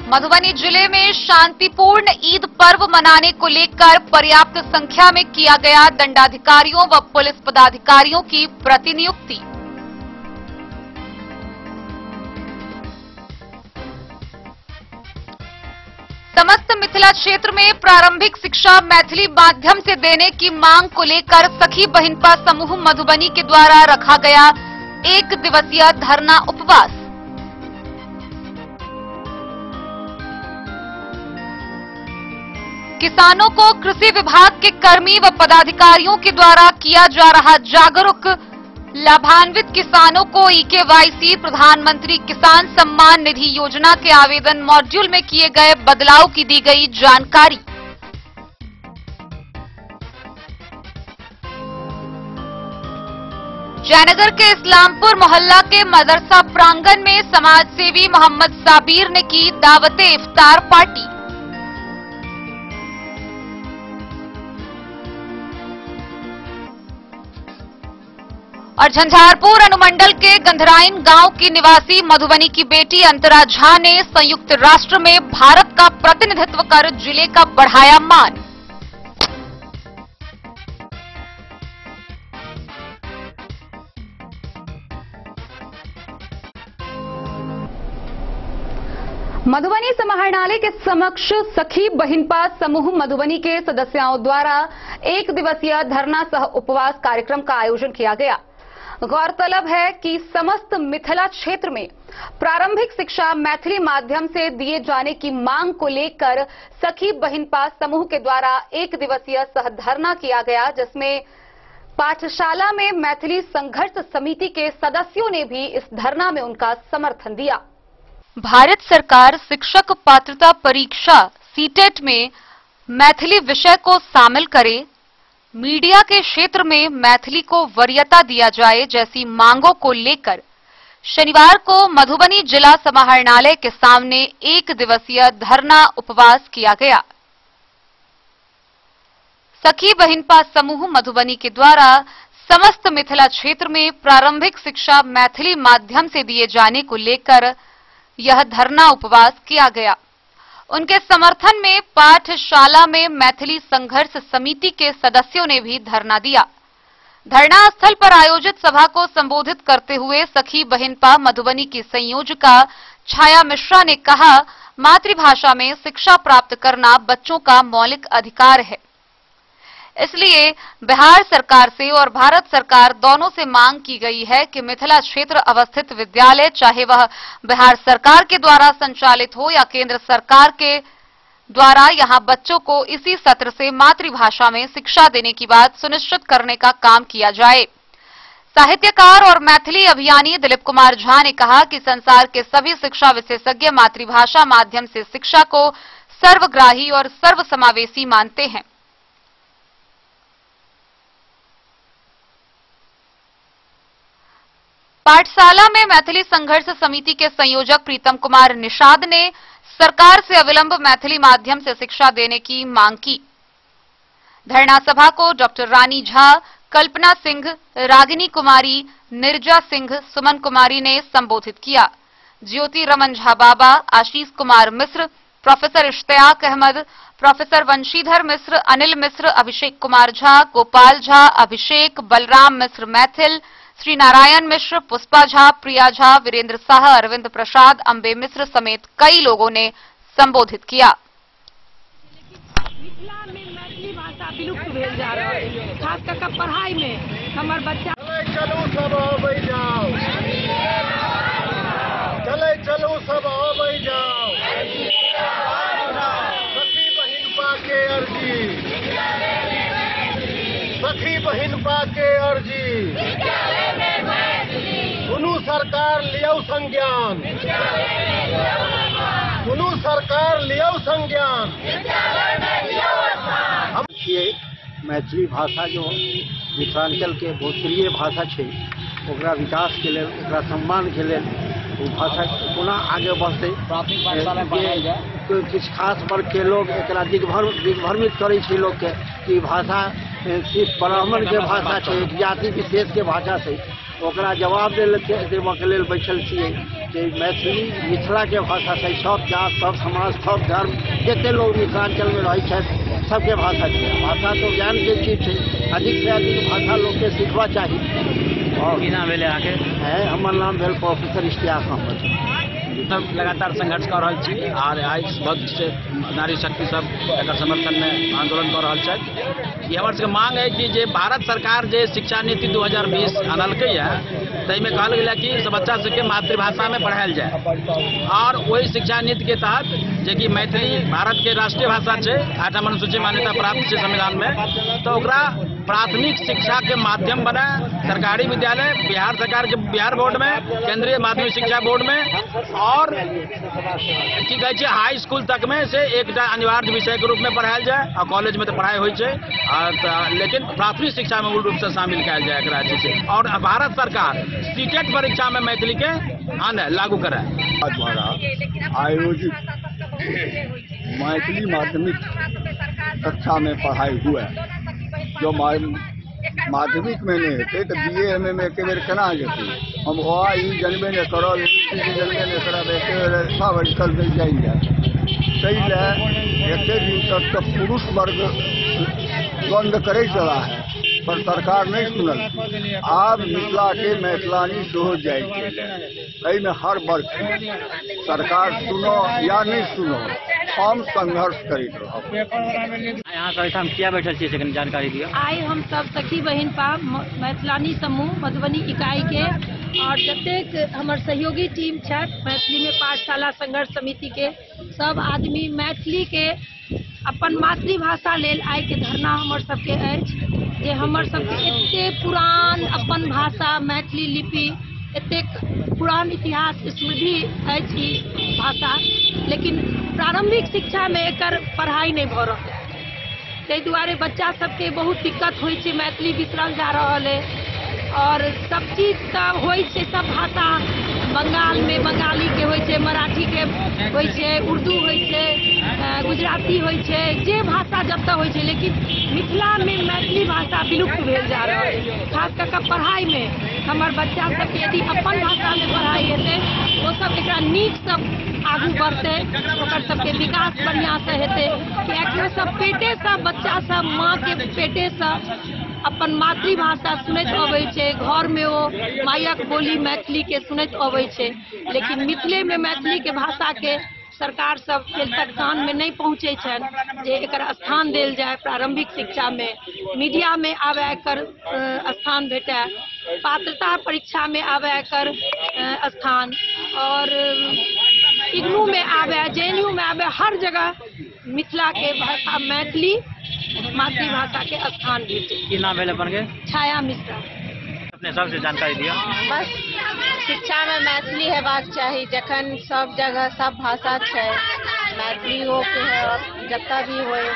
मधुबनी जिले में शांतिपूर्ण ईद पर्व मनाने को लेकर पर्याप्त संख्या में किया गया दंडाधिकारियों व पुलिस पदाधिकारियों की प्रतिनियुक्ति। समस्त मिथिला क्षेत्र में प्रारंभिक शिक्षा मैथिली माध्यम से देने की मांग को लेकर सखी बहिनपा समूह मधुबनी के द्वारा रखा गया 1 दिवसीय धरना उपवास। किसानों को कृषि विभाग के कर्मी व पदाधिकारियों के द्वारा किया जा रहा जागरूक। लाभान्वित किसानों को ईकेवाईसी प्रधानमंत्री किसान सम्मान निधि योजना के आवेदन मॉड्यूल में किए गए बदलाव की दी गई जानकारी। जयनगर के इस्लामपुर मोहल्ला के मदरसा प्रांगण में समाजसेवी मोहम्मद साबिर ने की दावते इफ्तार पार्टी। और झंझारपुर अनुमंडल के गंधराइन गांव की निवासी मधुबनी की बेटी अंतरा झा ने संयुक्त राष्ट्र में भारत का प्रतिनिधित्व कर जिले का बढ़ाया मान। मधुबनी समाहरणालय के समक्ष सखी बहिनपा समूह मधुबनी के सदस्यों द्वारा एक दिवसीय धरना सह उपवास कार्यक्रम का आयोजन किया गया। गौरतलब है कि समस्त मिथिला क्षेत्र में प्रारंभिक शिक्षा मैथिली माध्यम से दिए जाने की मांग को लेकर सखी बहिनपा समूह के द्वारा एक दिवसीय सह धरना किया गया, जिसमें पाठशाला में मैथिली संघर्ष समिति के सदस्यों ने भी इस धरना में उनका समर्थन दिया। भारत सरकार शिक्षक पात्रता परीक्षा सीटेट में मैथिली विषय को शामिल करे, मीडिया के क्षेत्र में मैथिली को वरीयता दिया जाए जैसी मांगों को लेकर शनिवार को मधुबनी जिला समाहरणालय के सामने एक दिवसीय धरना उपवास किया गया। सखी बहिनपा समूह मधुबनी के द्वारा समस्त मिथिला क्षेत्र में प्रारंभिक शिक्षा मैथिली माध्यम से दिए जाने को लेकर यह धरना उपवास किया गया। उनके समर्थन में पाठशाला में मैथिली संघर्ष समिति के सदस्यों ने भी धरना दिया। धरना स्थल पर आयोजित सभा को संबोधित करते हुए सखी बहिनपा मधुबनी की संयोजका छाया मिश्रा ने कहा, मातृभाषा में शिक्षा प्राप्त करना बच्चों का मौलिक अधिकार है। इसलिए बिहार सरकार से और भारत सरकार दोनों से मांग की गई है कि मिथिला क्षेत्र अवस्थित विद्यालय, चाहे वह बिहार सरकार के द्वारा संचालित हो या केंद्र सरकार के द्वारा, यहां बच्चों को इसी सत्र से मातृभाषा में शिक्षा देने की बात सुनिश्चित करने का काम किया जाए। साहित्यकार और मैथिली अभियानी दिलीप कुमार झा ने कहा कि संसार के सभी शिक्षा विशेषज्ञ मातृभाषा माध्यम से शिक्षा को सर्वग्राही और सर्वसमावेशी मानते हैं। पाठशाला में मैथिली संघर्ष समिति के संयोजक प्रीतम कुमार निषाद ने सरकार से अविलंब मैथिली माध्यम से शिक्षा देने की मांग की। धरना सभा को डॉक्टर रानी झा, कल्पना सिंह, रागिनी कुमारी, निर्जा सिंह, सुमन कुमारी ने संबोधित किया। ज्योति रमन झा बाबा, आशीष कुमार मिश्र, प्रोफेसर इश्तियाक अहमद, प्रोफेसर वंशीधर मिश्र, अनिल मिश्र, अभिषेक कुमार झा, गोपाल झा, अभिषेक, बलराम मिश्र मैथिल, श्री नारायण मिश्र, पुष्पा झा, प्रिया झा, वीरेंद्र शाह, अरविंद प्रसाद, अंबे मिश्र समेत कई लोगों ने संबोधित किया। मिथिला में मैथिली भाषा विलुप्त भेल जा रहा है, खास करके पढ़ाई में हमार बच्चा। चलो सब अबै जाओ, चलो सब अबै जाओ, सखी बहिनपा के अर्जी, सखी बहिनपा के अर्जी, सुनू सरकार लियो संज्ञान, सुनू सरकार लियो संज्ञान। हम छियै मैथिली भाषा जो मिथिलांचल के बहुत प्रिय भाषा छै, ओकरा विकास के लेल, ओकरा सम्मान के लेल वो भाषा कोना आगे बढ़ते, किछु खास वर्ग के लोग एकरा दिग्भ्रमित करे छै लोग के कि भाषा सिर्फ ब्राह्मण के भाषा छै, जाति विशेष के भाषा छै। ओकरा जवाब देबऽ के लेल बैठल छियै कि मैथिली मिथिला के भाषा छै, सब जात, सब समाज, सब धर्म, जते लोग मिथिलांचल में रहै छथि सबके भाषा छै। भाषा तो ज्ञान के चीज छै, अधिक से अधिक भाषा लोग के सीखबा चाहिए। और की नाम भेले अहाँके? हमर नाम भेल प्रोफेसर इश्तियाक अहमद। सब लगातार संघर्ष कर रहा छी और आई भक्त नारी शक्ति सब एक समर्थन में आंदोलन कर रहा छथि। ये हमारे मांग है कि जे भारत सरकार जे शिक्षा नीति 2020 अनलकै है, तई में कहल गेल कि बच्चा सबके मातृभाषा में पढ़ायल जाए और वही शिक्षा नीति के तहत जे कि मैथिली भारत के राष्ट्रीय भाषा है, 8वां अनुसूची मान्यता प्राप्त है संविधान में, तो ओकरा प्राथमिक शिक्षा के माध्यम बना सरकारी विद्यालय, बिहार सरकार के बिहार बोर्ड में, केंद्रीय माध्यमिक शिक्षा बोर्ड में और की कहे छै हाई स्कूल तक में से एक अनिवार्य विषय के रूप में पढ़ायल जाए और कॉलेज में तो पढ़ाई होइ छै, लेकिन प्राथमिक शिक्षा में मूल रूप से शामिल कयल जाए एकरा जे छै। और भारत सरकार सीटेट परीक्षा में मैथिली के लागू करे द्वारा आयोजित मैथिली माध्यमिक कक्षा में पढ़ाई हुआ, जो माध्यमिक में नहीं हेतै तो BA MM एक बेर केना जेतै। हम वहाँ ई जनबे नहीं करल, जनबे नहीं करब, एक बेर सब निकल जाइए। ताहि लए एते दिन तक तो पुरुष वर्ग बंद करे चला है, पर सरकार नहीं सुनल। आब मिथिला के मैथिलानी सेहो जाए में हर वर्ग सरकार सुनो या नहीं सुनो, हम संघर्ष करैत रहब। यहाँ सब किया बैठल छी, से जानकारी दियो। आइ हम सब सखी बहन पा मैथिलानी समूह मधुबनी इकाई के और जतेक हमर सहयोगी टीम छथि मैथिली में पाठशाला संघर्ष समिति के सब आदमी मैथिली के अपन मातृभाषा लेल आइ के धरना हमर सबके अछि जे हमर सबके एते पुरान अपन भाषा मैथिली लिपि एतेक पुरान इतिहास स्मृति अछि ई भाषा, लेकिन प्रारंभिक शिक्षा में एकर पढ़ाई नहीं भ रहल है। ताहि दुआरे बच्चा सबके बहुत दिक्कत होइ छै, मैथिली बिसरल जा रहल है। और सब चीज तऽ होइ छै, सब भाषा बंगाल में बंगाली के होइ छै, मराठी के होइ छै, उर्दू होइ छै, गुजराती होइ छै, जे भाषा जब तक होइ छै, लेकिन मिथिला में मैथिली भाषा विलुप्त भेल जा रहल है। खास कऽ कऽ पढ़ाई में हमर बच्चा सबके यदि अपन भाषा में पढ़ाई हेतै ओ सब एकरा नीक सब आगू बढ़तै, ओकर सबके विकास बढ़िया से हेतै। कियाकि ओ सब पेटे से बच्चा सब माँ के पेटे से अपन मातृभाषा सुनैत अबै छै, घर में ओ मायक बोली मैथिली के सुनैत अबै छै, लेकिन मिथिले में मैथिली के भाषा के सरकार सब के तक कान में नहीं पहुँचे छनि जे एकर स्थान देल जाए प्रारंभिक शिक्षा में, मीडिया में आवे एकर स्थान भेटै, पात्रता परीक्षा में आवे एकर स्थान, और इग्नू में आवे, JNU में आवे, हर जगह मिथिला के भाषा मैथिली मातृभाषा के स्थान भेटे। की नाम भेल अपन के? छाया मिश्रा। अपने सबसे जानकारी दिया। बस शिक्षा में मैथिली हेबाक चाही, जखन सब जगह सब भाषा छै, मैथिली हो के जतऽ भी होय,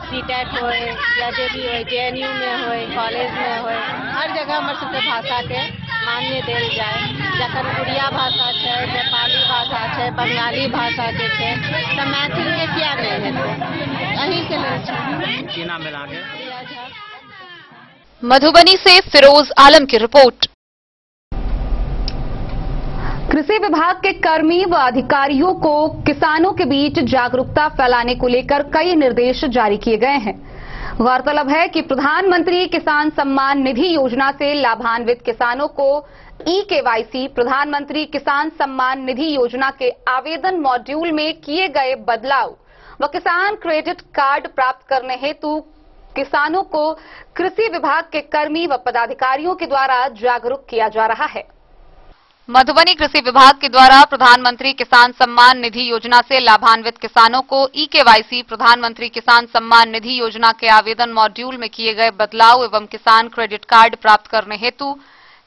CTET होय या जे भी होय, JNU में होय, कॉलेज में होय, हर जगह हमर सबके भाषा के मान्य देल जाए। जखन उड़िया भाषा छै, नेपाली भाषा छै, बंगाली भाषा के छै, तऽ मैथिली के किया नहीं हेतै? अहीं के लेल छै। की नाम भेल अहाँके? मधुबनी से फिरोज आलम की रिपोर्ट। कृषि विभाग के कर्मी व अधिकारियों को किसानों के बीच जागरूकता फैलाने को लेकर कई निर्देश जारी किए गए हैं। गौरतलब है कि प्रधानमंत्री किसान सम्मान निधि योजना से लाभान्वित किसानों को eKYC प्रधानमंत्री किसान सम्मान निधि योजना के आवेदन मॉड्यूल में किए गए बदलाव व किसान क्रेडिट कार्ड प्राप्त करने हेतु किसानों को कृषि विभाग के कर्मी व पदाधिकारियों के द्वारा जागरूक किया जा रहा है। मधुबनी कृषि विभाग के द्वारा प्रधानमंत्री किसान सम्मान निधि योजना से लाभान्वित किसानों को eKYC प्रधानमंत्री किसान सम्मान निधि योजना के आवेदन मॉड्यूल में किए गए बदलाव एवं किसान क्रेडिट कार्ड प्राप्त करने हेतु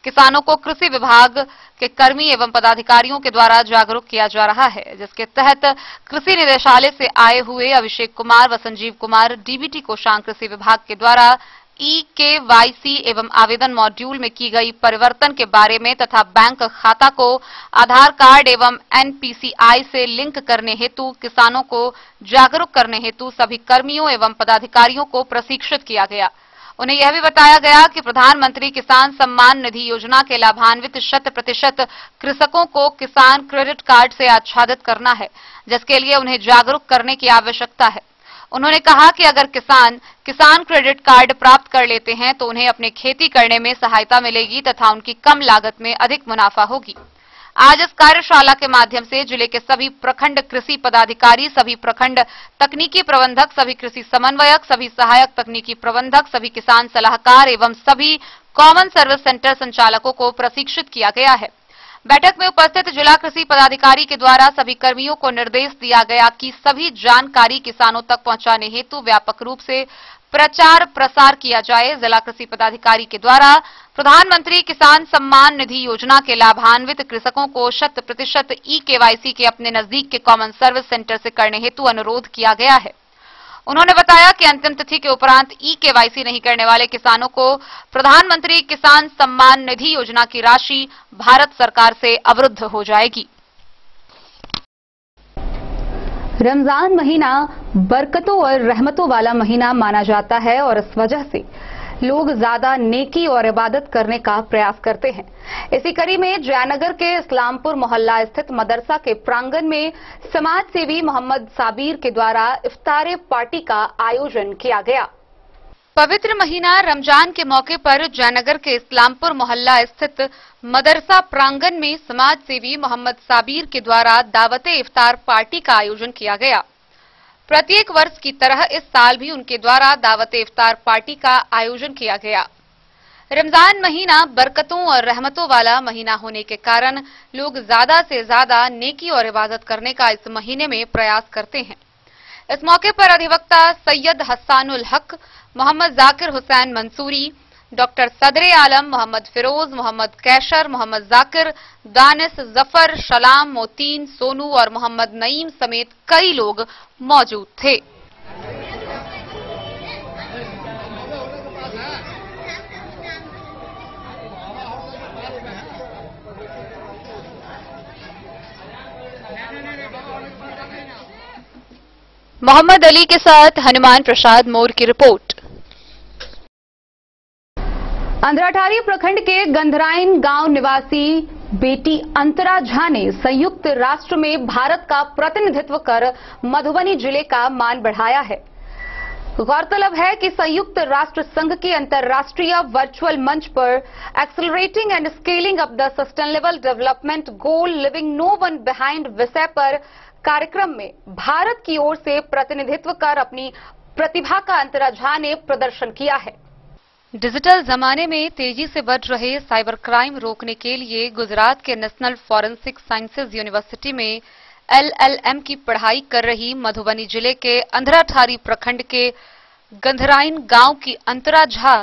किसानों को कृषि विभाग के कर्मी एवं पदाधिकारियों के द्वारा जागरूक किया जा रहा है, जिसके तहत कृषि निदेशालय से आए हुए अभिषेक कुमार व संजीव कुमार DBT कोषांग कृषि विभाग के द्वारा eKYC एवं आवेदन मॉड्यूल में की गई परिवर्तन के बारे में तथा बैंक खाता को आधार कार्ड एवं NPCI से लिंक करने हेतु किसानों को जागरूक करने हेतु सभी कर्मियों एवं पदाधिकारियों को प्रशिक्षित किया गया। उन्हें यह भी बताया गया कि प्रधानमंत्री किसान सम्मान निधि योजना के लाभान्वित 100% कृषकों को किसान क्रेडिट कार्ड से आच्छादित करना है, जिसके लिए उन्हें जागरूक करने की आवश्यकता है। उन्होंने कहा कि अगर किसान क्रेडिट कार्ड प्राप्त कर लेते हैं तो उन्हें अपनी खेती करने में सहायता मिलेगी तथा उनकी कम लागत में अधिक मुनाफा होगी। आज इस कार्यशाला के माध्यम से जिले के सभी प्रखंड कृषि पदाधिकारी, सभी प्रखंड तकनीकी प्रबंधक, सभी कृषि समन्वयक, सभी सहायक तकनीकी प्रबंधक, सभी किसान सलाहकार एवं सभी कॉमन सर्विस सेंटर संचालकों को प्रशिक्षित किया गया है। बैठक में उपस्थित जिला कृषि पदाधिकारी के द्वारा सभी कर्मियों को निर्देश दिया गया कि सभी जानकारी किसानों तक पहुंचाने हेतु व्यापक रूप से प्रचार प्रसार किया जाए। जिला कृषि पदाधिकारी के द्वारा प्रधानमंत्री किसान सम्मान निधि योजना के लाभान्वित कृषकों को 100% eKYC के अपने नजदीक के कॉमन सर्विस सेंटर से करने हेतु अनुरोध किया गया है। उन्होंने बताया कि अंतिम तिथि के उपरांत eKYC नहीं करने वाले किसानों को प्रधानमंत्री किसान सम्मान निधि योजना की राशि भारत सरकार से अवरुद्ध हो जाएगी। रमजान महीना बरकतों और रहमतों वाला महीना माना जाता है और इस वजह से लोग ज्यादा नेकी और इबादत करने का प्रयास करते हैं। इसी कड़ी में जयनगर के इस्लामपुर मोहल्ला स्थित मदरसा के प्रांगण में समाज सेवी मोहम्मद साबिर के द्वारा इफ्तार पार्टी का आयोजन किया गया। पवित्र महीना रमजान के मौके पर जयनगर के इस्लामपुर मोहल्ला स्थित मदरसा प्रांगण में समाज सेवी मोहम्मद साबिर के द्वारा दावते इफ्तार पार्टी का आयोजन किया गया। प्रत्येक वर्ष की तरह इस साल भी उनके द्वारा दावते इफ्तार पार्टी का आयोजन किया गया। रमजान महीना बरकतों और रहमतों वाला महीना होने के कारण लोग ज्यादा से ज्यादा नेकी और इबादत करने का इस महीने में प्रयास करते हैं। इस मौके पर अधिवक्ता सैयद हसानुल हक, मोहम्मद जाकिर हुसैन मंसूरी, डॉक्टर सदरे आलम, मोहम्मद फिरोज, मोहम्मद कैशर, मोहम्मद जाकिर, दानिश, जफर, शलाम, मोतीन, सोनू और मोहम्मद नईम समेत कई लोग मौजूद थे। मोहम्मद अली के साथ हनुमान प्रसाद मोर की रिपोर्ट। अंधराठारी प्रखंड के गंधराइन गांव निवासी बेटी अंतरा झा ने संयुक्त राष्ट्र में भारत का प्रतिनिधित्व कर मधुबनी जिले का मान बढ़ाया है। गौरतलब है कि संयुक्त राष्ट्र संघ के अंतर्राष्ट्रीय वर्चुअल मंच पर accelerating and scaling up the sustainable development goal leaving no one behind विषय पर कार्यक्रम में भारत की ओर से प्रतिनिधित्व कर अपनी प्रतिभा का अंतरा झा ने प्रदर्शन किया है। डिजिटल जमाने में तेजी से बढ़ रहे साइबर क्राइम रोकने के लिए गुजरात के नेशनल फॉरेंसिक साइंसेज यूनिवर्सिटी में LLM की पढ़ाई कर रही मधुबनी जिले के अंधराठारी प्रखंड के गंधराइन गांव की अंतरा झा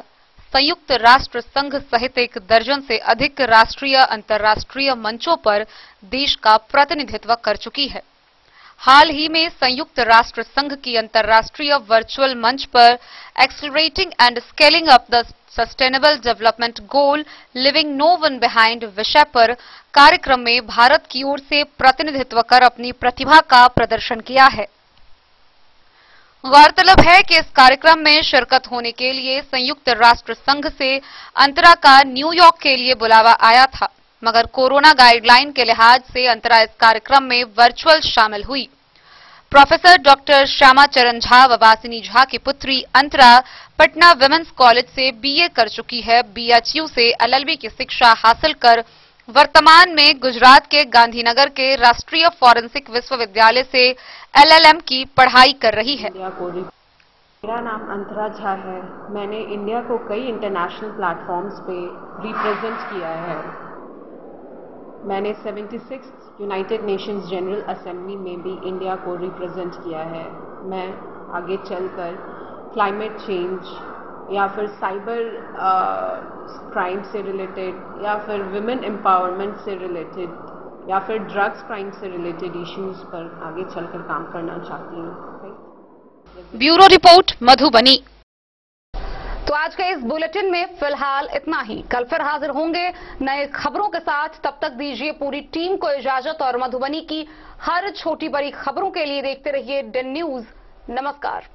संयुक्त राष्ट्र संघ सहित एक दर्जन से अधिक राष्ट्रीय अंतर्राष्ट्रीय मंचों पर देश का प्रतिनिधित्व कर चुकी है। हाल ही में संयुक्त राष्ट्र संघ की अंतर्राष्ट्रीय वर्चुअल मंच पर accelerating and scaling up the sustainable development goal leaving no one behind विषय पर कार्यक्रम में भारत की ओर से प्रतिनिधित्व कर अपनी प्रतिभा का प्रदर्शन किया है। गौरतलब है कि इस कार्यक्रम में शिरकत होने के लिए संयुक्त राष्ट्र संघ से अंतरा का न्यूयॉर्क के लिए बुलावा आया था, मगर कोरोना गाइडलाइन के लिहाज से अंतरा इस कार्यक्रम में वर्चुअल शामिल हुई। प्रोफेसर डॉक्टर श्यामा चरण झा व वासिनी झा की पुत्री अंतरा पटना विमेंस कॉलेज से BA कर चुकी है। BHU से LLB की शिक्षा हासिल कर वर्तमान में गुजरात के गांधीनगर के राष्ट्रीय फॉरेंसिक विश्वविद्यालय से LLM की पढ़ाई कर रही है। मेरा नाम अंतरा झा है। मैंने इंडिया को कई इंटरनेशनल प्लेटफॉर्म्स पे रिप्रेजेंट किया है। मैंने 76th United Nations general assembly में भी इंडिया को रिप्रेजेंट किया है। मैं आगे चलकर क्लाइमेट चेंज या फिर साइबर क्राइम से रिलेटेड या फिर विमेन एम्पावरमेंट से रिलेटेड या फिर ड्रग्स क्राइम से रिलेटेड इश्यूज पर आगे चलकर काम करना चाहती हूँ। Bureau report Madhubani. तो आज के इस बुलेटिन में फिलहाल इतना ही। कल फिर हाजिर होंगे नए खबरों के साथ। तब तक दीजिए पूरी टीम को इजाजत और मधुबनी की हर छोटी बड़ी खबरों के लिए देखते रहिए DEN न्यूज। नमस्कार।